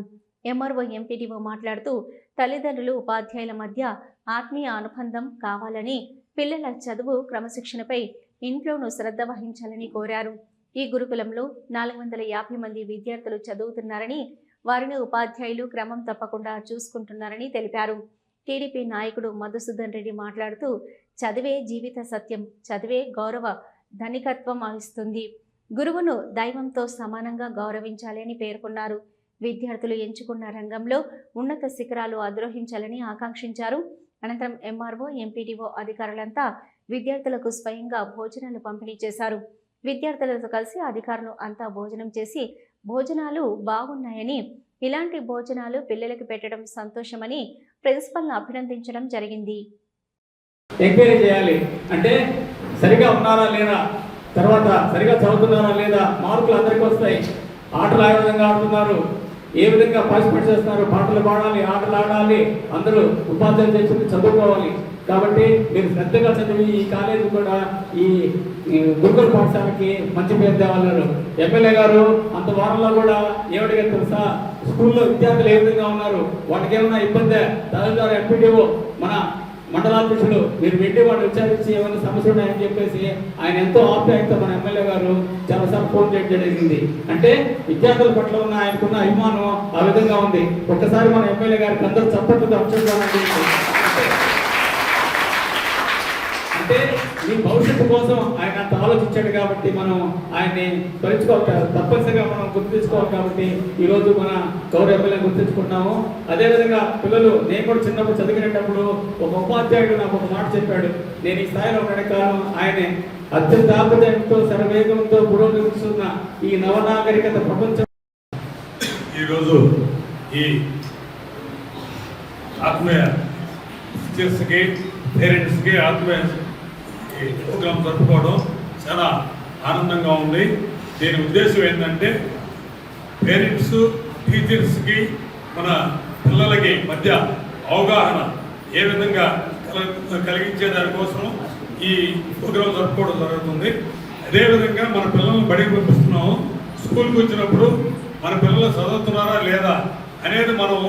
ఎంఆర్ఓ, ఎంపీడీఓ మాట్లాడుతూ తల్లిదండ్రులు, ఉపాధ్యాయుల మధ్య ఆత్మీయ అనుబంధం కావాలని, పిల్లల చదువు క్రమశిక్షణపై ఇంట్లోనూ శ్రద్ధ వహించాలని కోరారు. ఈ గురుకులంలో 450 మంది విద్యార్థులు చదువుతున్నారని, వారిని ఉపాధ్యాయులు క్రమం తప్పకుండా చూసుకుంటున్నారని తెలిపారు. టీడీపీ నాయకుడు మధుసూదన్ రెడ్డి మాట్లాడుతూ చదివే జీవిత సత్యం, చదివే గౌరవ ధనికత్వం ఇస్తుంది, గురువును దైవంతో సమానంగా గౌరవించాలి అని పేర్కొన్నారు. విద్యార్థులు ఎంచుకున్న రంగంలో ఉన్నత శిఖరాలు అధిరోహించాలని ఆకాంక్షించారు. అనంతరం ఎంఆర్ఓ, ఎంపీడీఓ అధికారులంతా విద్యార్థులకు స్వయంగా భోజనాలు పంపిణీ చేశారు. విద్యార్థులతో కలిసి అధికారులు అంతా భోజనం చేసి భోజనాలు బాగున్నాయని, ఇలాంటి భోజనాలు పిల్లలకు పెట్టడం సంతోషమని ప్రిన్సిపల్ను అభినందించడం జరిగింది. ఎంక్వైరీ చేయాలి అంటే సరిగా ఉన్నారా లేదా, తర్వాత సరిగా చదువుతున్నారా లేదా, మార్కులు అందరికీ వస్తాయి, ఆటలు ఏ విధంగా ఆడుతున్నారు, ఏ విధంగా పార్టిసిపేట్ చేస్తున్నారు, పాటలు పాడాలి, ఆటలు ఆడాలి, అందరూ ఉపాధ్యాయులు తెచ్చుకుని చదువుకోవాలి. కాబట్టి మీరు శ్రద్ధగా చదివి ఈ కాలేజీ కూడా ఈ గురుకుల పాఠశాలకి మంచి పేరు తేవాలన్నారు. ఎమ్మెల్యే గారు అంత వారంలో కూడా ఏమిటిగా తెలుసా, స్కూల్లో విద్యార్థులు ఏ విధంగా ఉన్నారు, వాటికి ఏమైనా ఇబ్బంది, తహసీల్దార్ ఎంపీడీఓ మన మండలాధ్యక్షులు మీరు వెళ్ళి వాళ్ళు విచారించి ఏమైనా సమస్యలు ఉన్నాయని చెప్పేసి ఆయన ఎంతో ఆప్యాయత మన ఎమ్మెల్యే గారు చాలాసార్లు ఫోన్ చేయడం జరిగింది. అంటే విద్యార్థుల పట్ల ఉన్న ఆయనకున్న అభిమానం ఆ విధంగా ఉంది. ఒక్కసారి మన ఎమ్మెల్యే గారికి అందరూ చప్పట్లతో అక్షరాలు అంటే ఈ భవిష్యత్తు కోసం ఆయన అంత ఆలోచించాడు కాబట్టి మనం ఆయన్ని భరించుకోవాలి, తప్పనిసరిగా మనం గుర్తించుకోవాలి. కాబట్టి ఈ రోజు మన గౌరవ ఎమ్మెల్యే గుర్తించుకుంటున్నాము. అదేవిధంగా పిల్లలు, నేను కూడా చిన్నప్పుడు చదివినప్పుడు ఒక ఉపాధ్యాయుడు నాకు ఒక మాట చెప్పాడు, నేను ఈ స్థాయిలో ఉండడానికి కారణం ఆయనే. అత్యంత ఆపదయంతో శరవేగంతో పురోగమిస్తున్న ఈ నవనాగరికత ప్రపంచం. ఈరోజు ఈ ఆత్మీయ టీచర్స్కి, పేరెంట్స్కి ఆత్మీయ ప్రోగ్రాం జరుపుకోవడం చాలా ఆనందంగా ఉంది. దీని ఉద్దేశం ఏంటంటే పేరెంట్స్, టీచర్స్కి, మన పిల్లలకి మధ్య అవగాహన ఏ విధంగా కలిగించే దానికోసం ఈ ప్రోగ్రాం జరుపుకోవడం జరుగుతుంది. అదేవిధంగా మన పిల్లల్ని బడికి పంపిస్తున్నాము. స్కూల్కి వచ్చినప్పుడు మన పిల్లలు చదువుతున్నారా లేదా అనేది మనం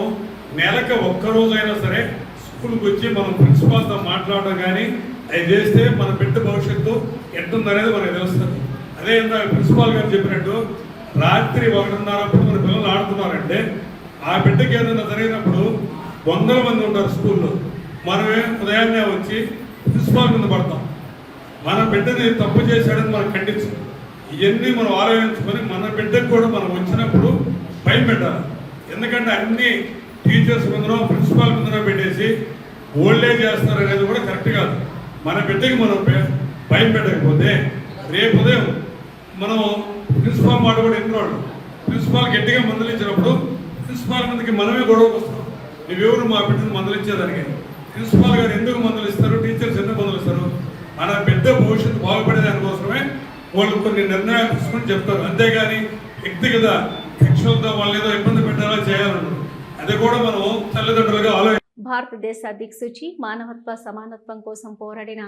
నెలకు ఒక్కరోజైనా సరే స్కూల్కి వచ్చి మనం ప్రిన్సిపాల్తో మాట్లాడడం కానీ అవి చేస్తే మన బిడ్డ భవిష్యత్తు ఎట్టుందనేది మనకు తెలుస్తుంది. అదే ఇందాక ప్రిన్సిపాల్ గారు చెప్పినట్టు రాత్రి 1:30 మన పిల్లలు ఆడుతున్నారంటే ఆ బిడ్డకి ఏదైనా జరిగినప్పుడు 100 మంది ఉంటారు స్కూల్లో. మనమే ఉదయాన్నే వచ్చి ప్రిన్సిపాల్ మీద పడతాం, మన బిడ్డని తప్పు చేశాడని మనం ఖండించాం. ఇవన్నీ మనం ఆలోచించుకొని మన బిడ్డకు కూడా మనం వచ్చినప్పుడు భయం పెట్టాలి. ఎందుకంటే అన్ని టీచర్స్ ముందరో ప్రిన్సిపాల్ ముందరో పెట్టేసి ఓల్డే చేస్తున్నారు అనేది కూడా కరెక్ట్ కాదు. మన బిడ్డకి మనం భయం పెట్టకపోతే రేపు ఉదయం మనం ప్రిన్సిపాల్ మాట కూడా ఎన్నిరోళ్ళు ప్రిన్సిపాల్ గట్టిగా మందలించినప్పుడు ప్రిన్సిపాల్ మీదకి మనమే గొడవకు వస్తాం. నువ్వెవరు మా బిడ్డను మందలించేదానికి? ప్రిన్సిపాల్ గారు ఎందుకు మందలిస్తారు, టీచర్స్ ఎందుకు మందలిస్తారు? మన బిడ్డ భవిష్యత్తు బాగుపడే దానికోసమే వాళ్ళు కొన్ని నిర్ణయాలు తీసుకొని చెప్తారు. అంతేగాని వ్యక్తిగత శిక్షలతో వాళ్ళు ఏదో ఇబ్బంది పెట్టాలా చేయాలన్నారు. అది కూడా మనం తల్లిదండ్రులుగా ఆలోచన. భారతదేశ దిక్సూచి, మానవత్వ సమానత్వం కోసం పోరాడిన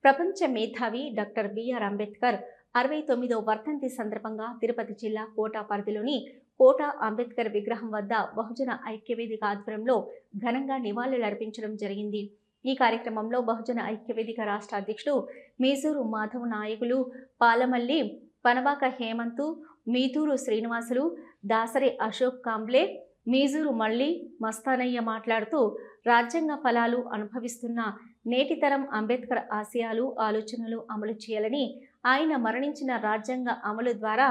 ప్రపంచ మేధావి డాక్టర్ బిఆర్ అంబేద్కర్ 69వ వర్ధంతి సందర్భంగా తిరుపతి జిల్లా కోట పరిధిలోని కోట అంబేద్కర్ విగ్రహం వద్ద బహుజన ఐక్యవేదిక ఆధ్వర్యంలో ఘనంగా నివాళులర్పించడం జరిగింది. ఈ కార్యక్రమంలో బహుజన ఐక్యవేదిక రాష్ట్ర అధ్యక్షుడు మీజూరు మాధవ్, నాయకులు పాలమల్లి పనబాక హేమంతు, మీతూరు శ్రీనివాసులు, దాసరి అశోక్ కాంబ్లే, మీజూరు మల్లి మస్తానయ్య మాట్లాడుతూ రాజ్యాంగ ఫలాలు అనుభవిస్తున్న నేటి తరం అంబేద్కర్ ఆశయాలు, ఆలోచనలు అమలు చేయాలని, ఆయన మరణించిన రాజ్యాంగ అమలు ద్వారా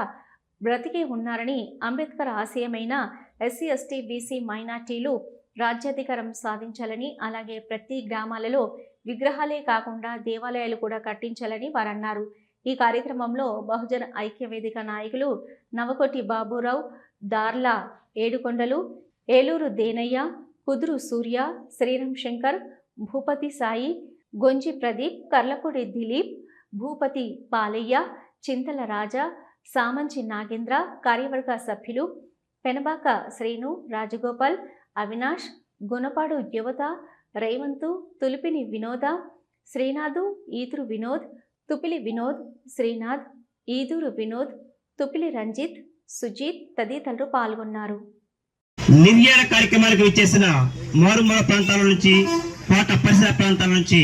బ్రతికే ఉన్నారని, అంబేద్కర్ ఆశయమైన ఎస్సీ, ఎస్టీ, బీసీ, మైనార్టీలు రాజ్యాధికారం సాధించాలని, అలాగే ప్రతి గ్రామాలలో విగ్రహాలే కాకుండా దేవాలయాలు కూడా కట్టించాలని వారన్నారు. ఈ కార్యక్రమంలో బహుజన ఐక్యవేదిక నాయకులు నవకోటి బాబురావు, దార్ల ఏడుకొండలు, ఏలూరు దేనయ్య, కుదురు సూర్య, శ్రీరామ్ శంకర్, భూపతి సాయి, గొంజి ప్రదీప్, కర్లపూడి దిలీప్, భూపతి పాలయ్య, చింతల రాజా, సామంచి నాగేంద్ర, కార్యవర్గ సభ్యులు పెనబాక శ్రీను, రాజగోపాల్, అవినాష్, గుణపాడు యువత, రేవంతు, తులిపిని వినోద, శ్రీనాథు, ఈదురు వినోద్, తుపిలి వినోద్, శ్రీనాథ్, ఈదూరు వినోద్, తుపిలి రంజిత్, సుజిత్ తదితరులు పాల్గొన్నారు. నిర్యాణ కార్యక్రమానికి విచ్చేసిన మారుమూల ప్రాంతాల నుంచి, కోట పరిసర ప్రాంతాల నుంచి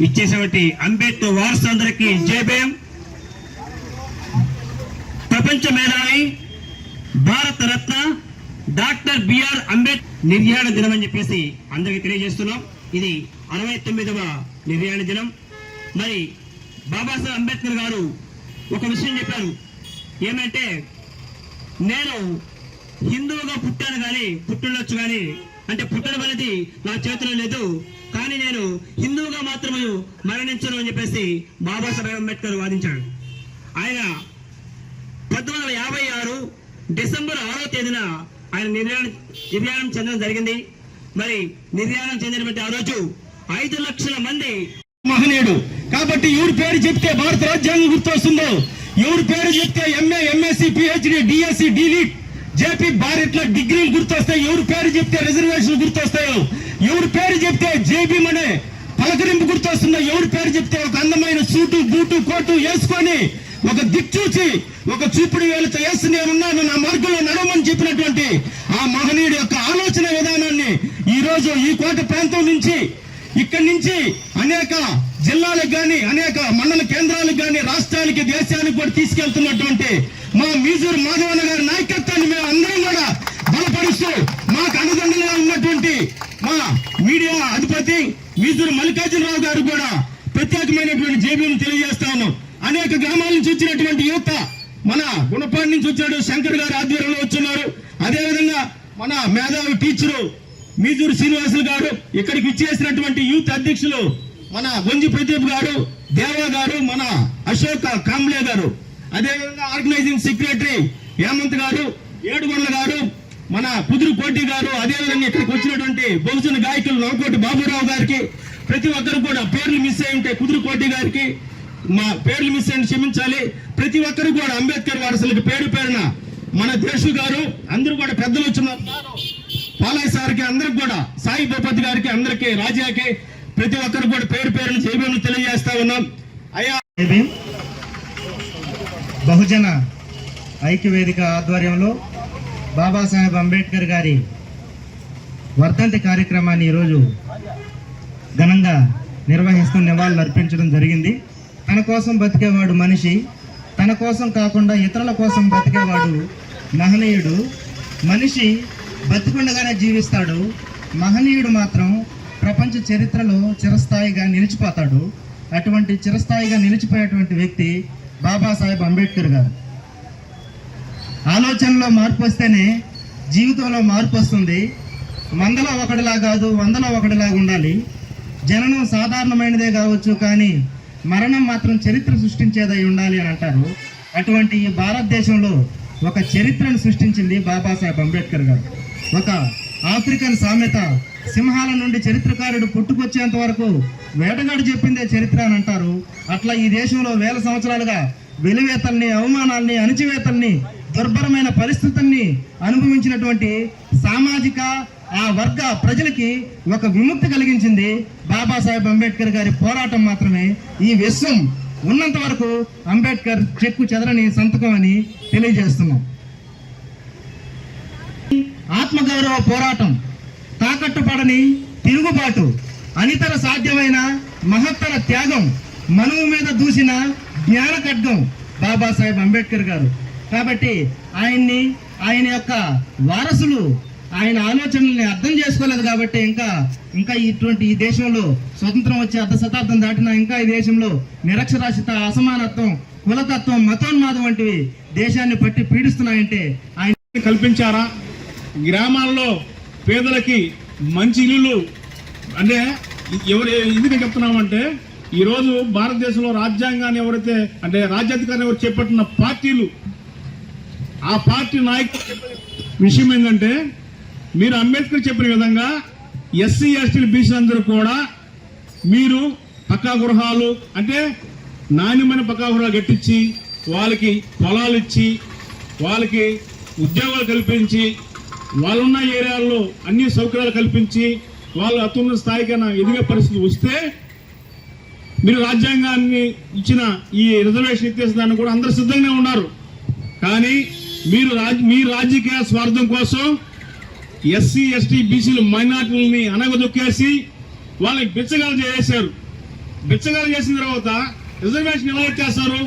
ఇచ్చేసినటువంటి అంబేద్కర్ వారసులందరికీ జయభయం. ప్రపంచ మేధావి, భారత రత్న డాక్టర్ బిఆర్ అంబేద్కర్ నిర్యాణ దినం అని చెప్పేసి అందరికీ తెలియజేస్తున్నాం. ఇది 69వ నిర్యాణ దినం. మరి బాబాసాహెబ్ అంబేద్కర్ గారు ఒక విషయం చెప్పారు, ఏమంటే నేను హిందువుగా పుట్టాను కానీ పుట్టుండొచ్చు కానీ, అంటే పుట్టడం అనేది నా చేతిలో లేదు, కానీ నేను హిందువుగా మాత్రమే మరణించను అని చెప్పేసి బాబాసాహెబ్ అంబేద్కర్ వాదించాడు. ఆయన 1956 డిసెంబర్ 6వ తేదీన ఆయన నిర్యాణం చెందడం జరిగింది. మరి నిర్యాణం చెందినటువంటి ఆ రోజు 5 లక్షల మంది మహనీయుడు. కాబట్టి ఎవరి పేరు చెప్తే భారత రాజ్యాంగం గుర్తొస్తుందో, ఎవరి పేరు చెప్తే MA, MSc, PhD, DSc, DLitt, JP భారత్ల డిగ్రీలు గుర్తొస్తాయి, ఎవరి పేరు చెప్తే రిజర్వేషన్ గుర్తొస్తాయో, ఎవరి పేరు చెప్తే జేబీ అనే పలకరింపు గుర్తొస్తుందో, ఎవరి పేరు చెప్తే ఒక అందమైన సూటు, బూటు, కోటు వేసుకొని ఒక దిక్చూచి ఒక చూపుడు వేలుతో వేసి నేనున్నాను నా మార్గంలో నడవమని చెప్పినటువంటి ఆ మహనీయుడి యొక్క ఆలోచన విధానాన్ని ఈ రోజు ఈ కోట ప్రాంతం నుంచి, ఇక్కడి నుంచి అనేక జిల్లాలకు గాని, అనేక మండల కేంద్రాలకు గాని, రాష్ట్రానికి, దేశానికి కూడా తీసుకెళ్తున్నటువంటి మా మీజూరు మాధవన్న గారి నాయకత్వాన్ని మేము అందరం కూడా బలపరుస్తూ, మాకు అండదండలుగా ఉన్నటువంటి మా మీడియా అధిపతి మీజూరు మల్లికార్జునరావు గారు కూడా ప్రత్యేకమైనటువంటి జేబీని తెలియజేస్తా ఉన్నాం. అనేక గ్రామాల నుంచి వచ్చినటువంటి యువత, మన గుణపాడి నుంచి వచ్చాడు శంకర్ గారు ఆధ్వర్యంలో వచ్చున్నారు. అదేవిధంగా మన మేధావి టీచరు మీజూరు శ్రీనివాసులు గారు, ఇక్కడికి ఇచ్చేసినటువంటి యూత్ అధ్యక్షులు మన గొంజి ప్రదీప్ గారు, దేవా గారు, మన అశోక్ కాంబ్లే గారు, అదేవిధంగా ఆర్గనైజింగ్ సెక్రటరీ హేమంత్ గారు, ఏడుగొండల గారు, మన కుదురు కోటి గారు, అదేవిధంగా ఇక్కడికి వచ్చినటువంటి బహుజన గాయకులు నవకోటి బాబురావు గారికి, ప్రతి ఒక్కరు కూడా పేర్లు మిస్ అయి ఉంటే కుదురు కోటి గారికి మా పేర్లు మిస్ అయ్యి క్షమించాలి. ప్రతి ఒక్కరు కూడా అంబేద్కర్ వారసులకు పేరు పేరున మన దేశు గారు అందరూ కూడా పెద్దలు వచ్చినారు, పాలయ్య సార్కి, అందరికి కూడా సాయి భూపతి గారికి, అందరికి, రాజాకి, ప్రతి ఒక్కరు కూడా పేరు పేరును జైబీఎం తెలియజేస్తా ఉన్నాం. అయ్యా బహుజన ఐక్యవేదిక ఆధ్వర్యంలో బాబాసాహెబ్ అంబేద్కర్ గారి వర్ధంతి కార్యక్రమాన్ని ఈరోజు ఘనంగా నిర్వహిస్తూ నివాళులు అర్పించడం జరిగింది. తన కోసం బతికేవాడు మనిషి, తన కోసం కాకుండా ఇతరుల కోసం బతికేవాడు మహనీయుడు. మనిషి బతికుండగానే జీవిస్తాడు, మహనీయుడు మాత్రం ప్రపంచ చరిత్రలో చిరస్థాయిగా నిలిచిపోతాడు. అటువంటి చిరస్థాయిగా నిలిచిపోయేటువంటి వ్యక్తి బాబాసాహెబ్ అంబేద్కర్ గారు. ఆలోచనలో మార్పు వస్తేనే జీవితంలో మార్పు వస్తుంది. 100లో ఒకటిలా కాదు, 100లో ఒకటిలాగా ఉండాలి. జననం సాధారణమైనదే కావచ్చు, కానీ మరణం మాత్రం చరిత్ర సృష్టించేదై ఉండాలి అని అంటారు. అటువంటి ఈ భారతదేశంలో ఒక చరిత్రను సృష్టించింది బాబాసాహెబ్ అంబేద్కర్ గారు. ఒక ఆఫ్రికన్ సామెత, సింహాల నుండి చరిత్రకారుడు పుట్టుకొచ్చేంత వరకు వేటగాడు చెప్పిందే చరిత్ర అని అంటారు. అట్లా ఈ దేశంలో వేల సంవత్సరాలుగా వెలివేతల్ని, అవమానాల్ని, అణచివేతల్ని, దుర్భరమైన పరిస్థితుల్ని అనుభవించినటువంటి సామాజిక ఆ వర్గ ప్రజలకి ఒక విముక్తి కలిగించింది బాబాసాహెబ్ అంబేద్కర్ గారి పోరాటం మాత్రమే. ఈ విశ్వం ఉన్నంత వరకు అంబేద్కర్ చెక్కు చెదరని సంతకం అని తెలియజేస్తున్నాం. ఆత్మగౌరవ పోరాటం, తాకట్టు పడని తిరుగుబాటు, అనితర సాధ్యమైన మహత్తర త్యాగం, మనువు మీద దూసిన జ్ఞాన ఖడ్గం బాబాసాహెబ్ అంబేద్కర్ గారు. కాబట్టి ఆయన యొక్క వారసులు ఆయన ఆలోచనల్ని అర్థం చేసుకోలేదు. కాబట్టి ఇంకా ఇటువంటి ఈ దేశంలో స్వతంత్రం వచ్చి 1/2 శతాబ్దం దాటినా ఇంకా ఈ దేశంలో నిరక్షరాస్యత, అసమానత్వం, కులతత్వం, మతోన్మాదం వంటివి దేశాన్ని పట్టి పీడిస్తున్నాయంటే ఆయన కల్పించారా? గ్రామాల్లో పేదలకి మంచి ఇల్లులు అంటే ఎందుకు చెప్తున్నామంటే, ఈరోజు భారతదేశంలో రాజ్యాంగాన్ని ఎవరైతే అంటే రాజ్యాధికారాన్ని ఎవరు చేపట్టిన పార్టీలు, ఆ పార్టీ నాయకులు విషయం ఏంటంటే, మీరు అంబేద్కర్ చెప్పిన విధంగా ఎస్సీ ఎస్టీలు బీసీలందరూ కూడా మీరు పక్కా గృహాలు అంటే నాణ్యమైన పక్కా గృహాలు కట్టించి, వాళ్ళకి పొలాలు ఇచ్చి, వాళ్ళకి ఉద్యోగాలు కల్పించి, వాళ్ళున్న ఏరియాల్లో అన్ని సౌకర్యాలు కల్పించి, వాళ్ళు అత్యున్నత స్థాయికైనా ఎదిగే పరిస్థితి వస్తే మీరు రాజ్యాంగాన్ని ఇచ్చిన ఈ రిజర్వేషన్ ఇచ్చేసేదాన్ని కూడా అందరూ సిద్ధంగానే ఉన్నారు. కానీ మీ రాజకీయ స్వార్థం కోసం ఎస్సీ ఎస్టీ బీసీలు మైనార్టీలని అనగదొక్కేసి వాళ్ళని బిచ్చగాలు చేశారు. బిచ్చగాలు చేసిన తర్వాత రిజర్వేషన్ ఎలా ఇచ్చేస్తారు?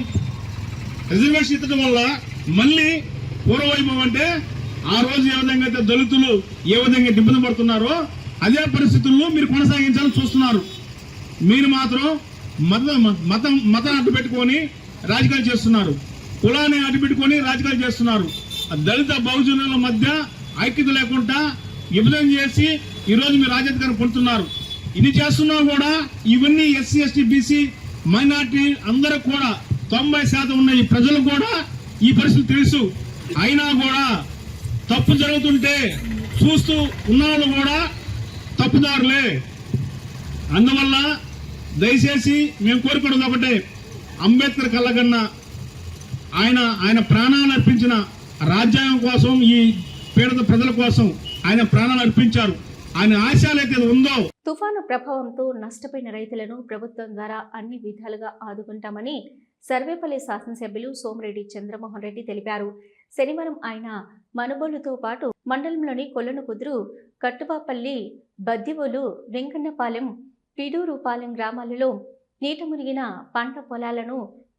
రిజర్వేషన్ ఇచ్చడం వల్ల మళ్ళీ పూర్వవైభవం అంటే ఆ రోజు ఏ విధంగా అయితే దళితులు ఏ విధంగా ఇబ్బంది పడుతున్నారో అదే పరిస్థితుల్లో మీరు కొనసాగించాలని చూస్తున్నారు. మీరు మాత్రం మతం అడ్డు పెట్టుకొని రాజకీయాలు చేస్తున్నారు, కులాన్ని అడ్డు పెట్టుకొని రాజకీయాలు చేస్తున్నారు. దళిత బహుజనుల మధ్య ఐక్యత లేకుండా విభజన చేసి ఈరోజు మీరు రాజ్యాధికారం పొందుతున్నారు. ఇది చేస్తున్నా కూడా ఇవన్నీ ఎస్సీ ఎస్టీ బీసీ మైనార్టీ అందరూ కూడా 90% ఉన్న ఈ ప్రజలు కూడా ఈ పరిస్థితి తెలుసు. అయినా కూడా తప్పు జరుగుతుంటే చూస్తూ ఉన్నవాళ్ళు కూడా తప్పుదారులే. అందువల్ల దయచేసి మేము కోరుకున్నది ఒకటే, అంబేద్కర్ కళ్ళకన్నా ఆయన ప్రాణాలు అర్పించిన రాజ్యాంగం కోసం, ఈ పీడిత ప్రజల కోసం ఆయన ప్రాణాలు అర్పించారు. ఆయన ఆశయాలు అయితే ఉందో. తుఫాను ప్రభావంతో నష్టపోయిన రైతులను ప్రభుత్వం ద్వారా అన్ని విధాలుగా ఆదుకుంటామని సర్వేపల్లి శాసనసభ్యులు సోమిరెడ్డి చంద్రమోహన్ రెడ్డి తెలిపారు. శనివారం ఆయన మనుబోలుతో పాటు మండలంలోని కొల్లనుకుదురు, కట్టువాపల్లి, బద్దివోలు, వెంకన్నపాలెం, పిడూరుపాలెం గ్రామాలలో నీట మునిగిన పంట పొలాలను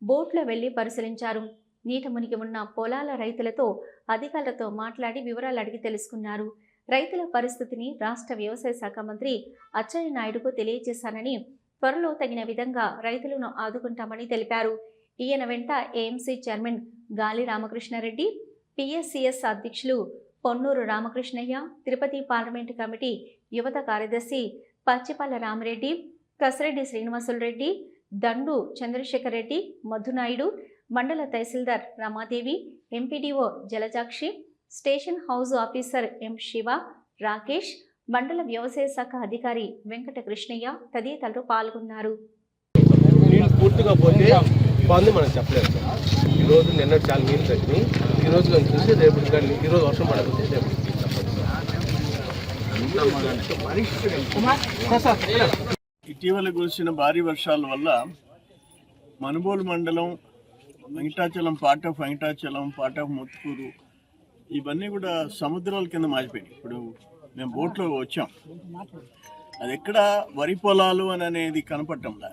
బోట్లో వెళ్లి పరిశీలించారు. నీట మునిగి ఉన్న పొలాల రైతులతో అధికారులతో మాట్లాడి వివరాలు అడిగి తెలుసుకున్నారు. రైతుల పరిస్థితిని రాష్ట్ర వ్యవసాయ శాఖ మంత్రి అచ్చెన్నాయుడుకు తెలియజేశానని, త్వరలో తగిన విధంగా రైతులను ఆదుకుంటామని తెలిపారు. ఈయన వెంట ఏఎంసీ చైర్మన్ గాలి రామకృష్ణారెడ్డి, పిఎస్సిఎస్ అధ్యక్షులు పొన్నూరు రామకృష్ణయ్య, తిరుపతి పార్లమెంటు కమిటీ యువత కార్యదర్శి పచ్చిపాల రామరెడ్డి, కసిరెడ్డి శ్రీనివాసులు రెడ్డి, దండు చంద్రశేఖర్ రెడ్డి, మధునాయుడు, మండల tahsildar Ramadevi, MPDO Jalajakshi, station house officer M Siva, Rakesh, మండల వ్యవసాయ శాఖ అధికారి వెంకట కృష్ణయ్య తదితరులు పాల్గొన్నారు. పూర్తిగా పోతే బాగుంది మనం చెప్పలేదు సార్. ఈరోజు నిన్న చాలా నీళ్ళు తగ్గినాయి. ఈ రోజు మనం చూసి రేపు ఈరోజు వర్షం పడకపోతే రేపు ఇటీవల కురిసిన భారీ వర్షాల వల్ల మనుబోలు మండలం, Venkatachalam, part of Venkatachalam, part of Muthukuru ఇవన్నీ కూడా సముద్రాల కింద మారిపోయినాయి. ఇప్పుడు మేము బోట్లో వచ్చాం, అది ఎక్కడ వరి పొలాలు అని అనేది కనపడటంలా.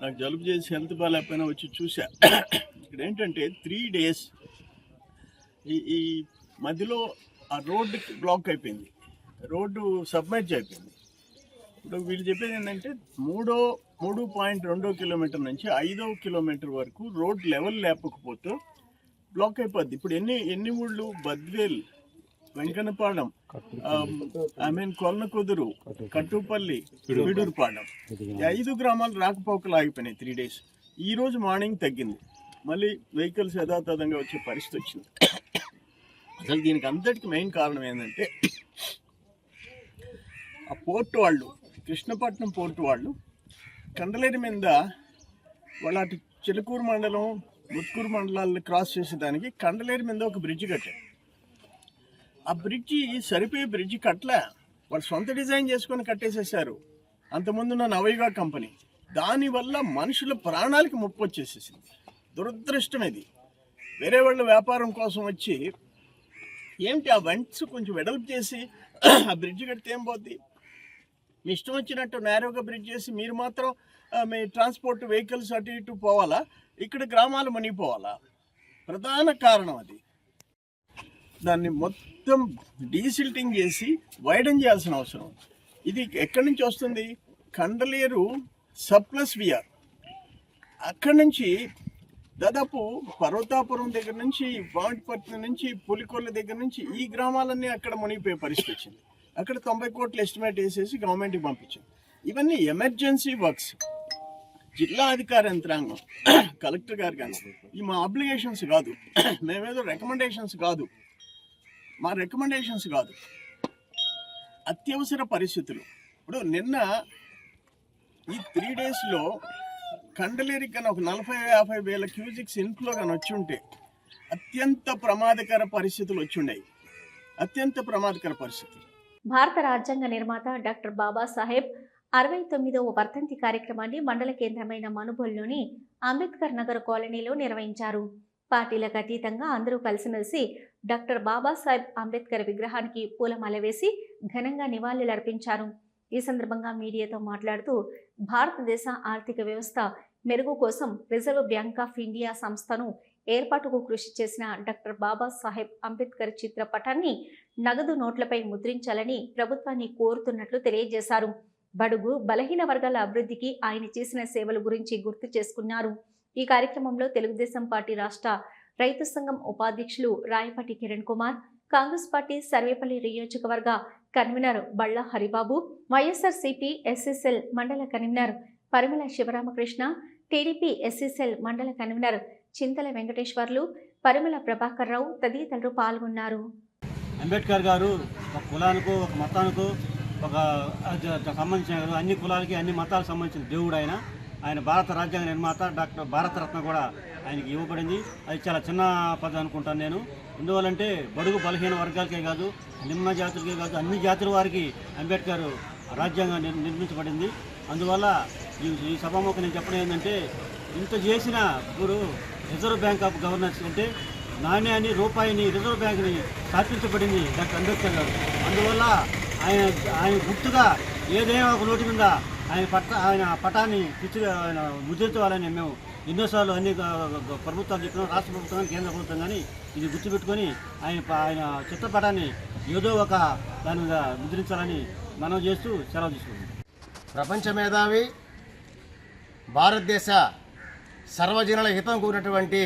నాకు జలుబు చేసి హెల్త్ బాగాలేకపోయినా వచ్చి చూసా. ఇక్కడ ఏంటంటే 3 days ఈ మధ్యలో ఆ రోడ్డు బ్లాక్ అయిపోయింది, రోడ్డు సబ్మెర్జ్ అయిపోయింది. ఇప్పుడు వీళ్ళు చెప్పేది ఏంటంటే 3.2 కిలోమీటర్ నుంచి 5వ కిలోమీటర్ వరకు రోడ్ లెవెల్ లేకపోతే బ్లాక్ అయిపోద్ది. ఇప్పుడు ఎన్ని ఊళ్ళు, బద్వేల్, వెంకన్నపాలెం, కొల్లకుదురు, కట్టుపల్లి, పిడూరుపాలెం, 5 గ్రామాలు రాకపోకలు ఆగిపోయినాయి 3 days. ఈ రోజు మార్నింగ్ తగ్గింది, మళ్ళీ వెహికల్స్ యథాతథంగా వచ్చే పరిస్థితి వచ్చింది. అసలు దీనికి అంతటికి మెయిన్ కారణం ఏంటంటే ఆ పోర్టు వాళ్ళు, కృష్ణపట్నం పోర్టు వాళ్ళు కండలేరు మీద వాళ్ళ అటు చిలుకూరు మండలం, ముత్తుకూరు మండలాలను క్రాస్ చేసేదానికి కండలేరు మీద ఒక బ్రిడ్జ్ కట్టారు. ఆ బ్రిడ్జి సరిపోయే బ్రిడ్జి కట్టలే, వాళ్ళు సొంత డిజైన్ చేసుకొని కట్టేసేసారు. అంతకుముందున్న నవయుగ కంపెనీ. దానివల్ల మనుషుల ప్రాణాలకి ముప్పు వచ్చేసేసింది. దురదృష్టం ఇది. వేరే వాళ్ళ వ్యాపారం కోసం వచ్చి ఏమిటి ఆ వెంట్స్ కొంచెం వెడల్పు చేసి ఆ బ్రిడ్జ్ కడితే ఏం పోద్ది? మీ ఇష్టం వచ్చినట్టు నేరోగా బ్రిడ్జ్ చేసి మీరు మాత్రం మీ ట్రాన్స్పోర్ట్ వెహికల్స్ అటు ఇటు పోవాలా, ఇక్కడ గ్రామాలు మునిగిపోవాలా? ప్రధాన కారణం అది. దాన్ని మొత్తం డీసిల్టింగ్ చేసి వైడన్ చేయాల్సిన అవసరం. ఇది ఎక్కడి నుంచి వస్తుంది? కండలేరు +VR. అక్కడి నుంచి దాదాపు పర్వతాపురం దగ్గర నుంచి, వాంటిపట్నం నుంచి, పులికొల్ల దగ్గర నుంచి ఈ గ్రామాలన్నీ అక్కడ మునిగిపోయే పరిస్థితి వచ్చింది. అక్కడ 90 కోట్లు ఎస్టిమేట్ వేసేసి గవర్నమెంట్కి పంపించింది. ఇవన్నీ ఎమర్జెన్సీ వర్క్స్. జిల్లా అధికార యంత్రాంగం, కలెక్టర్ గారు కానీ ఈ మా అబ్లిగేషన్స్ కాదు, మేమేదో రికమెండేషన్స్ కాదు, మా రికమెండేషన్స్ కాదు, అత్యవసర పరిస్థితులు. ఇప్పుడు నిన్న ఈ 3 daysలో కండలేరికి కానీ ఒక 40-50 వేల క్యూజిక్స్ ఇన్ఫ్లో కానీ వచ్చి ఉంటే అత్యంత ప్రమాదకర పరిస్థితులు వచ్చి ఉన్నాయి. అత్యంత ప్రమాదకర పరిస్థితులు. భారత రాజ్యాంగ నిర్మాత డాక్టర్ బాబాసాహెబ్ 69వ వర్ధంతి కార్యక్రమాన్ని మండల కేంద్రమైన మనుబోలులోని అంబేద్కర్ నగర్ కాలనీలో నిర్వహించారు. పార్టీలకు అతీతంగా అందరూ కలిసిమెలిసి డాక్టర్ బాబాసాహెబ్ అంబేద్కర్ విగ్రహానికి పూలమాల వేసి ఘనంగా నివాళులర్పించారు. ఈ సందర్భంగా మీడియాతో మాట్లాడుతూ భారతదేశ ఆర్థిక వ్యవస్థ మెరుగు కోసం రిజర్వ్ బ్యాంక్ ఆఫ్ ఇండియా సంస్థను ఏర్పాటుకు కృషి చేసిన డాక్టర్ బాబాసాహెబ్ అంబేద్కర్ చిత్రపటాన్ని నగదు నోట్లపై ముద్రించాలని ప్రభుత్వాన్ని కోరుతున్నట్లు తెలియజేశారు. బడుగు బలహీన వర్గాల అభివృద్ధికి ఆయన చేసిన సేవల గురించి గుర్తు చేసుకున్నారు. ఈ కార్యక్రమంలో తెలుగుదేశం పార్టీ రాష్ట్ర రైతు సంఘం ఉపాధ్యక్షులు రాయపాటి కిరణ్ కుమార్, కాంగ్రెస్ పార్టీ సర్వేపల్లి నియోజకవర్గ కన్వీనర్ బళ్ళ హరిబాబు, వైఎస్ఆర్సీపీ SSL మండల కన్వీనర్ పరిమళ శివరామకృష్ణ, టీడీపీ ఎస్సీసెల్ మండల కన్వీనర్ చింతల వెంకటేశ్వర్లు, పరిమళ ప్రభాకర్ రావు తదితరులు పాల్గొన్నారు. అంబేద్కర్ గారు ఒక కులానికో ఒక మతానికో ఒక సంబంధించిన అన్ని కులాలకి అన్ని మతాలకు సంబంధించిన దేవుడు ఆయన భారత రాజ్యాంగ నిర్మాత డాక్టర్ భారతరత్న కూడా ఆయనకి ఇవ్వబడింది. అది చాలా చిన్న పదవి అనుకుంటాను నేను. ఎందువల్లంటే బడుగు బలహీన వర్గాలకే కాదు, నిమ్న జాతులకే కాదు, అన్ని జాతుల వారికి అంబేద్కర్ రాజ్యాంగం నిర్మించబడింది. అందువల్ల ఈ సభాముఖం నేను చెప్పడం ఏంటంటే, ఇంత చేసిన ఇప్పుడు రిజర్వ్ బ్యాంక్ ఆఫ్ గవర్నెన్స్ అంటే నాణ్యాన్ని రూపాయిని రిజర్వ్ బ్యాంక్ని స్థాపించబడింది డాక్టర్ అంబేద్కర్ గారు. అందువల్ల ఆయన గుర్తుగా ఏదైనా ఒక నోటి మీద ఆయన పటాన్ని ఆయన ముద్రించాలని మేము ఎన్నోసార్లు అన్ని ప్రభుత్వాలు చెప్పినాం, రాష్ట్ర ప్రభుత్వం కానీ కేంద్ర ప్రభుత్వం కానీ ఇది గుర్తుపెట్టుకొని ఆయన చిత్రపటాన్ని ఏదో ఒక దాని మీద ముద్రించాలని మనం చేస్తూ సెలవు తీసుకుంటాం. ప్రపంచ మేధావి, భారతదేశ సర్వజనుల హితం కూడినటువంటి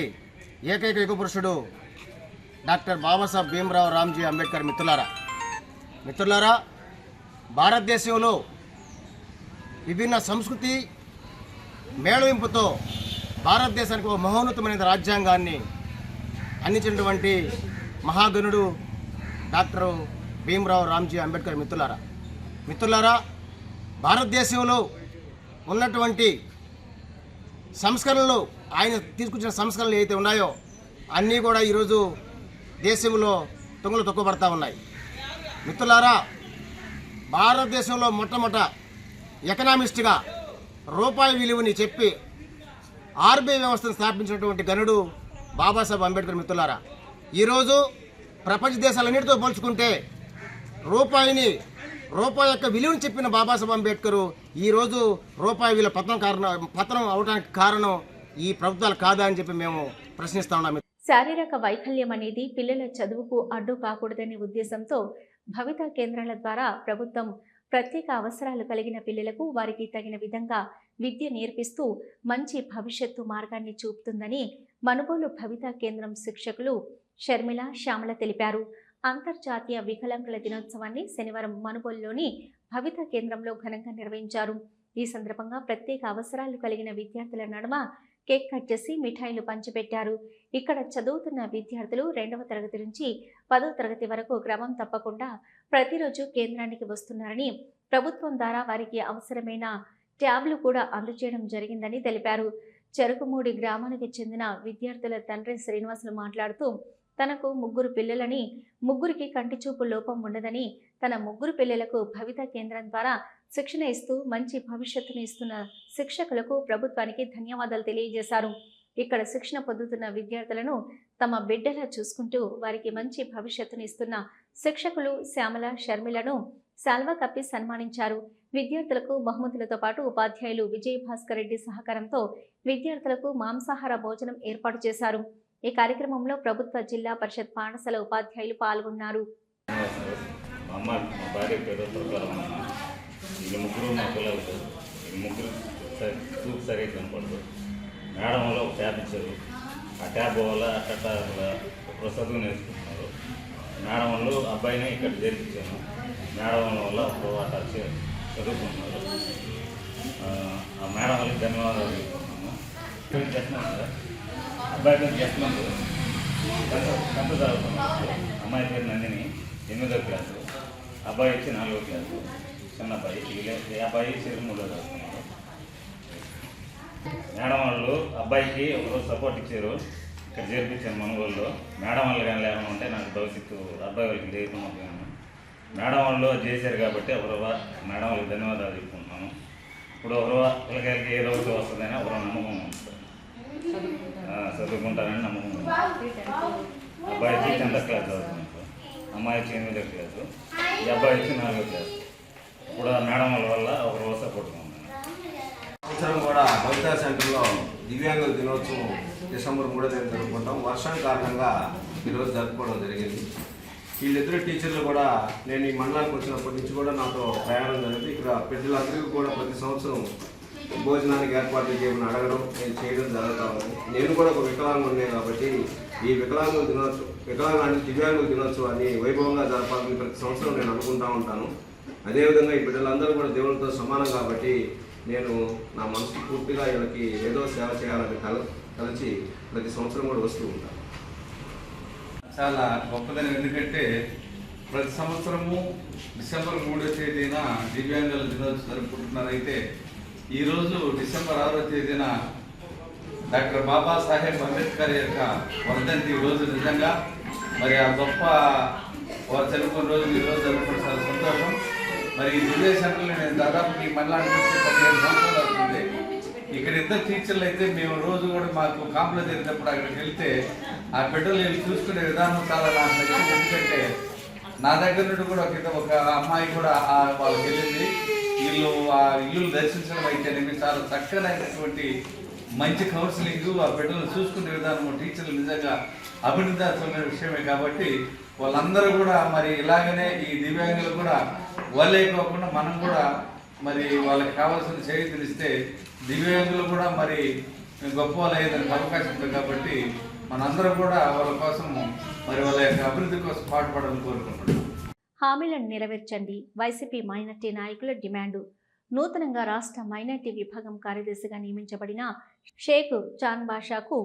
ఏకైక యుగ పురుషుడు డాక్టర్ బాబాసాహెబ్ భీమ్రావ్ రామ్జీ అంబేద్కర్ మిత్రులారా, భారతదేశంలో విభిన్న సంస్కృతి మేళవింపుతో భారతదేశానికి ఒక మహోన్నతమైన రాజ్యాంగాన్ని అందించినటువంటి మహాగణుడు డాక్టర్ భీమ్రావ్ రామ్జీ అంబేద్కర్ మిత్రులారా, భారతదేశంలో ఉన్నటువంటి సంస్కరణలు, ఆయన తీసుకొచ్చిన సంస్కరణలు ఏవైతే ఉన్నాయో అన్నీ కూడా ఈరోజు దేశంలో తుంగలు తొక్కబడతా ఉన్నాయి. మిత్రులారా, భారతదేశంలో మొట్టమొదట ఎకనామిస్ట్గా రూపాయి విలువని చెప్పి ఆర్బీఐ వ్యవస్థను స్థాపించినటువంటి గనుడు బాబాసాహెబ్ అంబేద్కర్. మిత్రులారా, ఈరోజు ప్రపంచ దేశాలన్నిటితో పోల్చుకుంటే రూపాయి యొక్క విలువను చెప్పిన బాబాసాహెబ్ అంబేద్కర్ ఈరోజు రూపాయి విలువ పతనం అవడానికి కారణం ఈ ప్రభుత్వాలు కాదా అని చెప్పి మేము ప్రశ్నిస్తా ఉన్నాము. శారీరక వైకల్యం అనేది పిల్లల చదువుకు అడ్డు కాకూడదనే ఉద్దేశంతో భవిత కేంద్రాల ద్వారా ప్రభుత్వం ప్రత్యేక అవసరాలు కలిగిన పిల్లలకు వారికి తగిన విధంగా విద్య నేర్పిస్తూ మంచి భవిష్యత్తు మార్గాన్ని చూపుతుందని మనుబోలు భవిత కేంద్రం శిక్షకులు షర్మిల, శ్యామల తెలిపారు. అంతర్జాతీయ వికలాంగుల దినోత్సవాన్ని శనివారం మనుబోలులోని భవిత కేంద్రంలో ఘనంగా నిర్వహించారు. ఈ సందర్భంగా ప్రత్యేక అవసరాలు కలిగిన విద్యార్థుల నడుమ కేక్ కట్ చేసి మిఠాయిలు పంచిపెట్టారు. ఇక్కడ చదువుతున్న విద్యార్థులు 2వ తరగతి నుంచి 10వ తరగతి వరకు క్రమం తప్పకుండా ప్రతిరోజు కేంద్రానికి వస్తున్నారని, ప్రభుత్వం ద్వారా వారికి అవసరమైన ట్యాబ్లు కూడా అందజేయడం జరిగిందని తెలిపారు. చెరుకుమూడి గ్రామానికి చెందిన విద్యార్థుల తండ్రి శ్రీనివాసులు మాట్లాడుతూ, తనకు 3 పిల్లలని, 3కి కంటి చూపు లోపం ఉండదని, తన 3 పిల్లలకు భవిత కేంద్రం ద్వారా శిక్షణ ఇస్తూ మంచి భవిష్యత్తును ఇస్తున్న శిక్షకులకు ప్రభుత్వానికి ధన్యవాదాలు తెలియజేశారు. ఇక్కడ శిక్షణ పొందుతున్న విద్యార్థులను తమ బిడ్డలా చూసుకుంటూ వారికి మంచి భవిష్యత్తును ఇస్తున్న శిక్షకులు శ్యామల, షర్మిలను శాల్వా కప్పి సన్మానించారు. విద్యార్థులకు బహుమతులతో పాటు ఉపాధ్యాయులు విజయ్ భాస్కర్ రెడ్డి సహకారంతో విద్యార్థులకు మాంసాహార భోజనం ఏర్పాటు చేశారు. ఈ కార్యక్రమంలో ప్రభుత్వ జిల్లా పరిషత్ పాఠశాల ఉపాధ్యాయులు పాల్గొన్నారు. మేడం వల్ల ఒక ట్యాబ్ ఇచ్చారు. ఆ ట్యాబ్ వల్ల అట్ట చదువు నేర్చుకుంటున్నారు. మేడం వాళ్ళు అబ్బాయిని ఇక్కడ చేర్పించాను. మేడం వల్ల అట్ట చదువుకుంటున్నారు. ఆ మేడం వాళ్ళకి ధన్యవాదాలు చెప్పుకుంటున్నాము. చేస్తున్నాను సార్. అబ్బాయి పేరు చేస్తున్నాను. 10th చదువుతున్నాను. అమ్మాయి పేరు నందిని 8వ క్లాసు. అబ్బాయి వచ్చి 4వ క్లాసు. చిన్న అబ్బాయి. ఈ అబ్బాయి 3వ చదువుతున్నారు. మేడం వాళ్ళు అబ్బాయికి ఒకరోజు సపోర్ట్ ఇచ్చారు. ఇక్కడ చేర్పించాను మనుగోలులో. మేడం వాళ్ళు కానీ లేకుండా ఉంటే నాకు భవిష్యత్తు అబ్బాయి వాళ్ళకి లేకుండా పోయాను. మేడం వాళ్ళు చేశారు కాబట్టి ఒకరవ మేడం వాళ్ళకి ధన్యవాదాలు చెప్పుకుంటున్నాను. ఇప్పుడు ఒకరవ పిల్లకాయలకి ఏ రోజు వస్తుందని ఒకరవ నమ్మకం ఉంది. చదువుకుంటారని నమ్మకం ఉంది. అబ్బాయి వచ్చి 10th క్లాస్ చదువుతున్నారు. అమ్మాయి వచ్చి 8వ క్లాసు. ఈ అబ్బాయి వచ్చి 4వ క్లాసు. ఇప్పుడు మేడం వాళ్ళ వల్ల ఒకరోజు సపోర్ట్ ఉంది. సంవత్సరం కూడా భవితా సెంటర్లో దివ్యాంగుల దినోత్సవం డిసెంబర్ 3వ తేదీ జరుపుకుంటాం. వర్షం కారణంగా ఈరోజు జరుపుకోవడం జరిగింది. వీళ్ళిద్దరు టీచర్లు కూడా నేను ఈ మండలానికి వచ్చినప్పటి నుంచి కూడా నాతో ప్రయాణం జరిగింది. ఇక్కడ పెద్దలందరికీ కూడా ప్రతి సంవత్సరం భోజనానికి ఏర్పాట్లు చేయమని అడగడం, నేను చేయడం జరుగుతూ ఉంది. నేను కూడా ఒక వికలాంగుడినే కాబట్టి ఈ వికలాంగుల దివ్యాంగుల దినోత్సవాన్ని వైభవంగా జరపాలని ప్రతి సంవత్సరం నేను అనుకుంటూ ఉంటాను. అదేవిధంగా ఈ బిడ్డలందరూ కూడా దేవునితో సమానం కాబట్టి నేను నా మనసు పూర్తిగా వీళ్ళకి ఏదో సేవ చేయాలని కలిసి ప్రతి సంవత్సరం కూడా వస్తూ ఉంటాను. చాలా గొప్పదని, ఎందుకంటే ప్రతి సంవత్సరము డిసెంబర్ 3వ తేదీన దివ్యాంగుల దినోత్సవం జరుపుకుంటున్నారైతే ఈరోజు డిసెంబర్ 6వ తేదీన డాక్టర్ బాబాసాహెబ్ అంబేద్కర్ యొక్క వర్ధంతి రోజు. నిజంగా మరి ఆ గొప్ప వారు జరుపుకున్న రోజు ఈరోజు జరుపుకోవడం చాలా సంతోషం. మరి ఈ దివ్య సెంటర్లో నేను దాదాపు ఈ మండలానికి వచ్చి 15 సంవత్సరాలు అవుతుంది. ఇక్కడ ఇద్దరు టీచర్లు అయితే మేము రోజు కూడా మాకు కాంప్లో జరిగినప్పుడు అక్కడికి వెళ్తే ఆ బిడ్డలు వీళ్ళు చూసుకునే విధానం చాలా నాకు నచ్చింది. ఎందుకంటే నా దగ్గర నుండి కూడా ఒక అమ్మాయి కూడా వాళ్ళకి వెళ్ళింది. వీళ్ళు ఆ ఇల్లు దర్శించడం అయితేనేమి చాలా చక్కనైనటువంటి మంచి కౌన్సిలింగ్, ఆ బిడ్డలను చూసుకునే విధానం టీచర్లు నిజంగా అభినందించాల్సిన విషయమే. కాబట్టి వాళ్ళందరూ కూడా మరి ఇలాగనే ఈ దివ్యాంగులు కూడా వాళ్ళే కాకుండా మనం కూడా మరి వాళ్ళకి కావాల్సిన చేయూతనిస్తే దివ్యాంగులు కూడా మరి గొప్ప వాళ్ళు అయ్యేదానికి అవకాశం ఉంది. కాబట్టి మనందరం కూడా వాళ్ళ కోసం మరి వాళ్ళ యొక్క అభివృద్ధి కోసం పాటుపడాలని కోరుకుంటున్నాం. హామీలను నెరవేర్చండి వైసీపీ మైనార్టీ నాయకుల డిమాండు. నూతనంగా రాష్ట్ర మైనార్టీ విభాగం కార్యదర్శిగా నియమించబడిన షేక్ చాన్ బాషాకు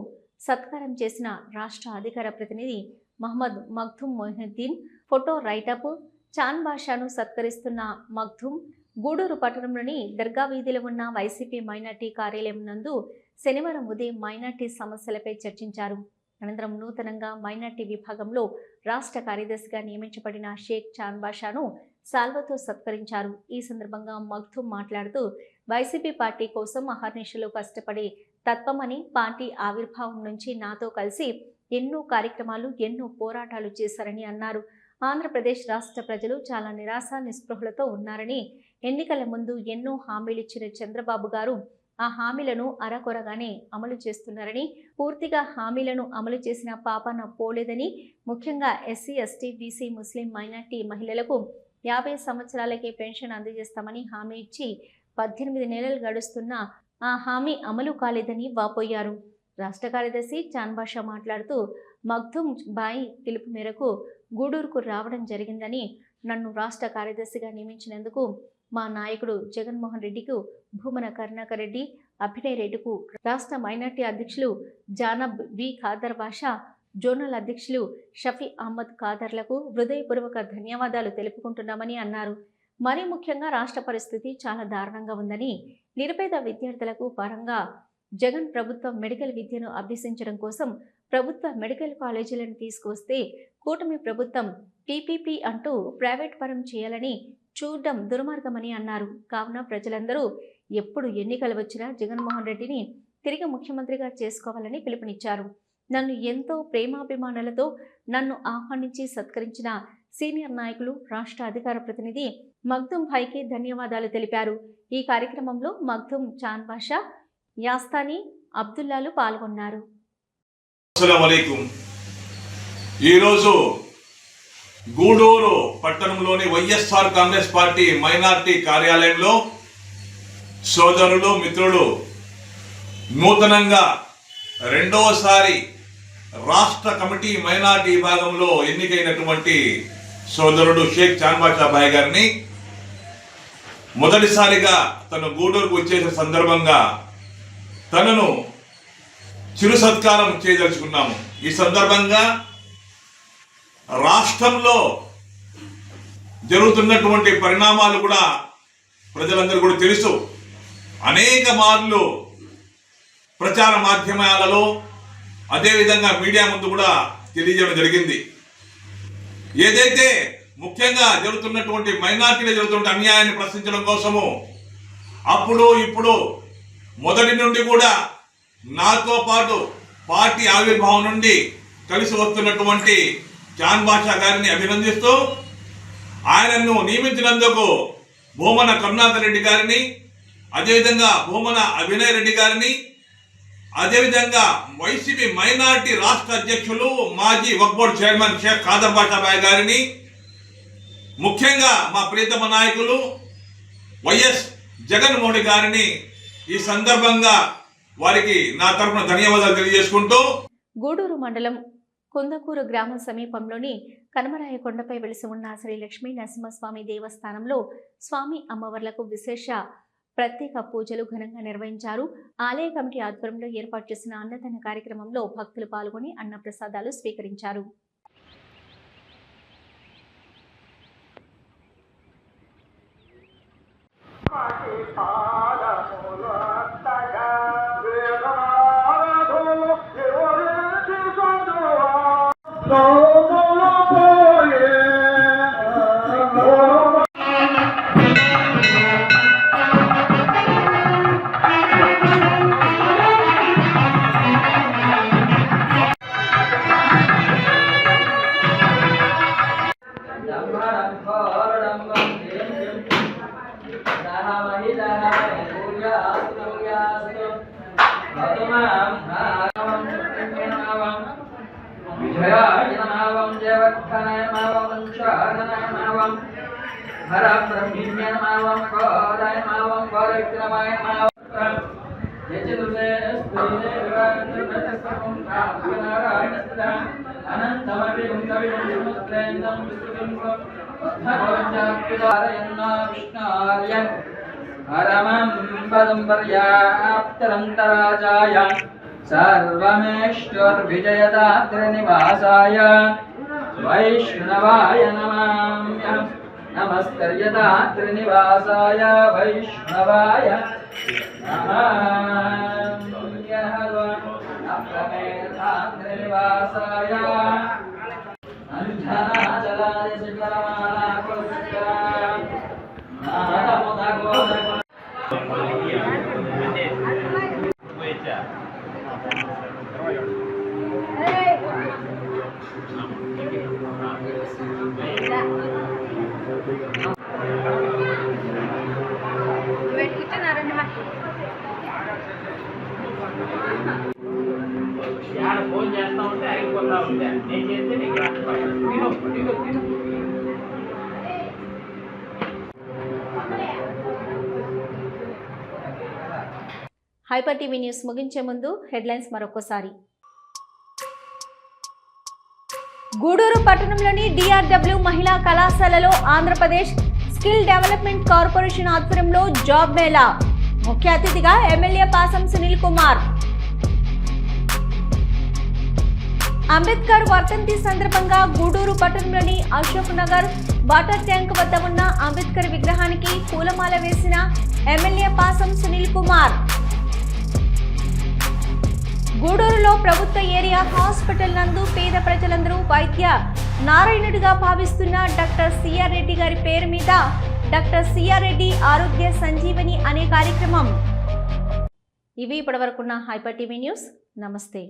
సత్కారం చేసిన రాష్ట్ర అధికార ప్రతినిధి మహమ్మద్ మగ్ధూమ్ మొహిద్దీన్ ఫోటో రైటప్. చాన్ బాషాను సత్కరిస్తున్న మగ్ధూమ్ గూడూరు పట్టణంలోని దర్గా వీధిలో ఉన్న వైసీపీ మైనార్టీ కార్యాలయం నందు శనివారం ఉదయం మైనార్టీ సమస్యలపై చర్చించారు. అనంతరం నూతనంగా మైనార్టీ విభాగంలో రాష్ట్ర కార్యదర్శిగా నియమించబడిన షేక్ చాన్ బాషాను సాల్వతో సత్కరించారు. ఈ సందర్భంగా మగ్ధూమ్ మాట్లాడుతూ వైసీపీ పార్టీ కోసం అహర్నిశలు కష్టపడే తత్వమని, పార్టీ ఆవిర్భావం నుంచి నాతో కలిసి ఎన్నో కార్యక్రమాలు, ఎన్నో పోరాటాలు చేశారని అన్నారు. ఆంధ్రప్రదేశ్ రాష్ట్ర ప్రజలు చాలా నిరాశ నిస్పృహలతో ఉన్నారని, ఎన్నికల ముందు ఎన్నో హామీలు ఇచ్చిన చంద్రబాబు గారు ఆ హామీలను అరకొరగానే అమలు చేస్తున్నారని, పూర్తిగా హామీలను అమలు చేసిన పాపాన పోలేదని, ముఖ్యంగా ఎస్సీ, ఎస్టీ, బీసీ, ముస్లిం మైనార్టీ మహిళలకు 50 సంవత్సరాలకే పెన్షన్ అందజేస్తామని హామీ ఇచ్చి 18 నెలలు గడుస్తున్నా ఆ హామీ అమలు కాలేదని వాపోయారు. రాష్ట్ర కార్యదర్శి చాన్ బాషా మాట్లాడుతూ మగ్ధూమ్ బాయ్ పిలుపు మేరకు గూడూరుకు రావడం జరిగిందని, నన్ను రాష్ట్ర కార్యదర్శిగా నియమించినందుకు మా నాయకుడు జగన్మోహన్ రెడ్డికు, భూమన కరుణాకర్ రెడ్డి, అభినయ్ రెడ్డికు, రాష్ట్ర మైనార్టీ అధ్యక్షులు జానబ్ వి ఖాదర్ బాషా, జోనల్ అధ్యక్షులు షఫీ అహ్మద్ ఖాదర్లకు హృదయపూర్వక ధన్యవాదాలు తెలుపుకుంటున్నామని అన్నారు. మరీ ముఖ్యంగా రాష్ట్ర పరిస్థితి చాలా దారుణంగా ఉందని, నిరుపేద విద్యార్థులకు పరంగా జగన్ ప్రభుత్వం మెడికల్ విద్యను అభ్యసించడం కోసం ప్రభుత్వ మెడికల్ కాలేజీలను తీసుకువస్తే కూటమి ప్రభుత్వం పీపీపీ అంటూ ప్రైవేట్ పరం చేయాలని చూడడం దుర్మార్గమని అన్నారు. కావున ప్రజలందరూ ఎప్పుడు ఎన్నికలు వచ్చినా జగన్మోహన్ రెడ్డిని తిరిగి ముఖ్యమంత్రిగా చేసుకోవాలని పిలుపునిచ్చారు. నన్ను ఎంతో ప్రేమాభిమానాలతో నన్ను ఆహ్వానించి సత్కరించిన సీనియర్ నాయకులు, రాష్ట్ర అధికార ప్రతినిధి మగ్ధూమ్ భాయ్కి ధన్యవాదాలు తెలిపారు. ఈ కార్యక్రమంలో మగ్ధూమ్, చాన్ బాషా, యాస్తాని, అబ్దుల్లాలు పాల్గొన్నారు. ఈరోజు గూడూరు పట్టణంలోని వైఎస్ఆర్ కాంగ్రెస్ పార్టీ మైనార్టీ కార్యాలయంలో సోదరులు, మిత్రులు నూతనంగా రెండవసారి రాష్ట్ర కమిటీ మైనార్టీ విభాగంలో ఎన్నికైనటువంటి సోదరుడు షేక్ చాన్ బాషా భాయ్ గారిని మొదటిసారిగా తను గూడూరుకు వచ్చేసిన సందర్భంగా తనను చిరు సత్కారం చేయదలుచుకున్నాము. ఈ సందర్భంగా రాష్ట్రంలో జరుగుతున్నటువంటి పరిణామాలు కూడా ప్రజలందరూ కూడా తెలుసు. అనేక మార్లు ప్రచార మాధ్యమాలలో, అదేవిధంగా మీడియా ముందు కూడా తెలియజేయడం జరిగింది. ఏదైతే ముఖ్యంగా జరుగుతున్నటువంటి మైనార్టీలో జరుగుతున్న అన్యాయాన్ని ప్రశ్నించడం కోసము అప్పుడు ఇప్పుడు మొదటి నుండి కూడా నాతో పాటు పార్టీ ఆవిర్భావం నుండి కలిసి వస్తున్నటువంటి చాన్ బాషా గారిని అభినందిస్తూ ఆయనను నియమించినందుకు భూమన కరుణాకర్ రెడ్డి గారిని, అదేవిధంగా భూమన అభినయ్ రెడ్డి గారిని, అదేవిధంగా వైసీపీ మైనార్టీ రాష్ట్ర అధ్యక్షులు, మాజీ వక్ఫ్ బోర్డు చైర్మన్ షేక్ ఖాదర్ బాషా భాయ్ గారిని, ముఖ్యంగా మా ప్రియతమ నాయకులు వైఎస్ జగన్మోహన్ గారిని ఈ సందర్భంగా వారికి నా తరఫున ధన్యవాదాలు తెలియజేసుకుంటూ, గూడూరు మండలం కుందకూరు గ్రామ సమీపంలోని కనమరాయ కొండపై వెలిసి ఉన్న శ్రీ లక్ష్మీ నరసింహస్వామి దేవస్థానంలో స్వామి అమ్మవార్లకు విశేష ప్రత్యేక పూజలు ఘనంగా నిర్వహించారు. ఆలయ కమిటీ ఆధ్వర్యంలో ఏర్పాటు చేసిన అన్నదాన కార్యక్రమంలో భక్తులు పాల్గొని అన్నప్రసాదాలు స్వీకరించారు. सर्वमेश्वर्विजयदात्रिनिवासाय वैष्णवाय नमाम्यहम् नमस्कर्यदात्रिनिवासाय वैष्णवाय नमस्कर्यदात्रिनिवासाय अंधनाचलाय शिखरमाला ఫోన్ చేస్తా ఉంటే అయిపోతా ఉంటే నేను చేస్తే నీకు హైపర్ టీవీ న్యూస్ ముగించే ముందు హెడ్లైన్స్ మరొకసారి. గూడూరు పట్టణంలోని డిఆర్డబ్ల్యూ మహిళా కళాశాలలో ఆంధ్రప్రదేశ్ స్కిల్ డెవలప్మెంట్ కార్పొరేషన్ ఆధ్వర్యంలో జాబ్ మేళా. ముఖ్య అతిథిగా ఎమ్మెల్యే పాసం సునీల్ కుమార్. అంబేద్కర్ వర్ధంతి సందర్భంగా గూడూరు పట్టణంలోని అశోక్ నగర్ వాటర్ ట్యాంక్ వద్ద ఉన్న అంబేద్కర్ విగ్రహానికి పూలమాల వేసిన ఎమ్మెల్యే పాసం సునీల్ కుమార్. గూడూరులో ప్రభుత్వ ఏరియా హాస్పిటల్ నందు పేద ప్రజలందరూ వైద్య నారాయణుడిగా భావిస్తున్న డాక్టర్ సిఆర్ రెడ్డి గారి పేరు మీద డాక్టర్ సిఆర్ రెడ్డి ఆరోగ్య సంజీవని అనే కార్యక్రమం. ఇవి ఇప్పటివరకున్న హైపర్ టీవీ న్యూస్. నమస్తే.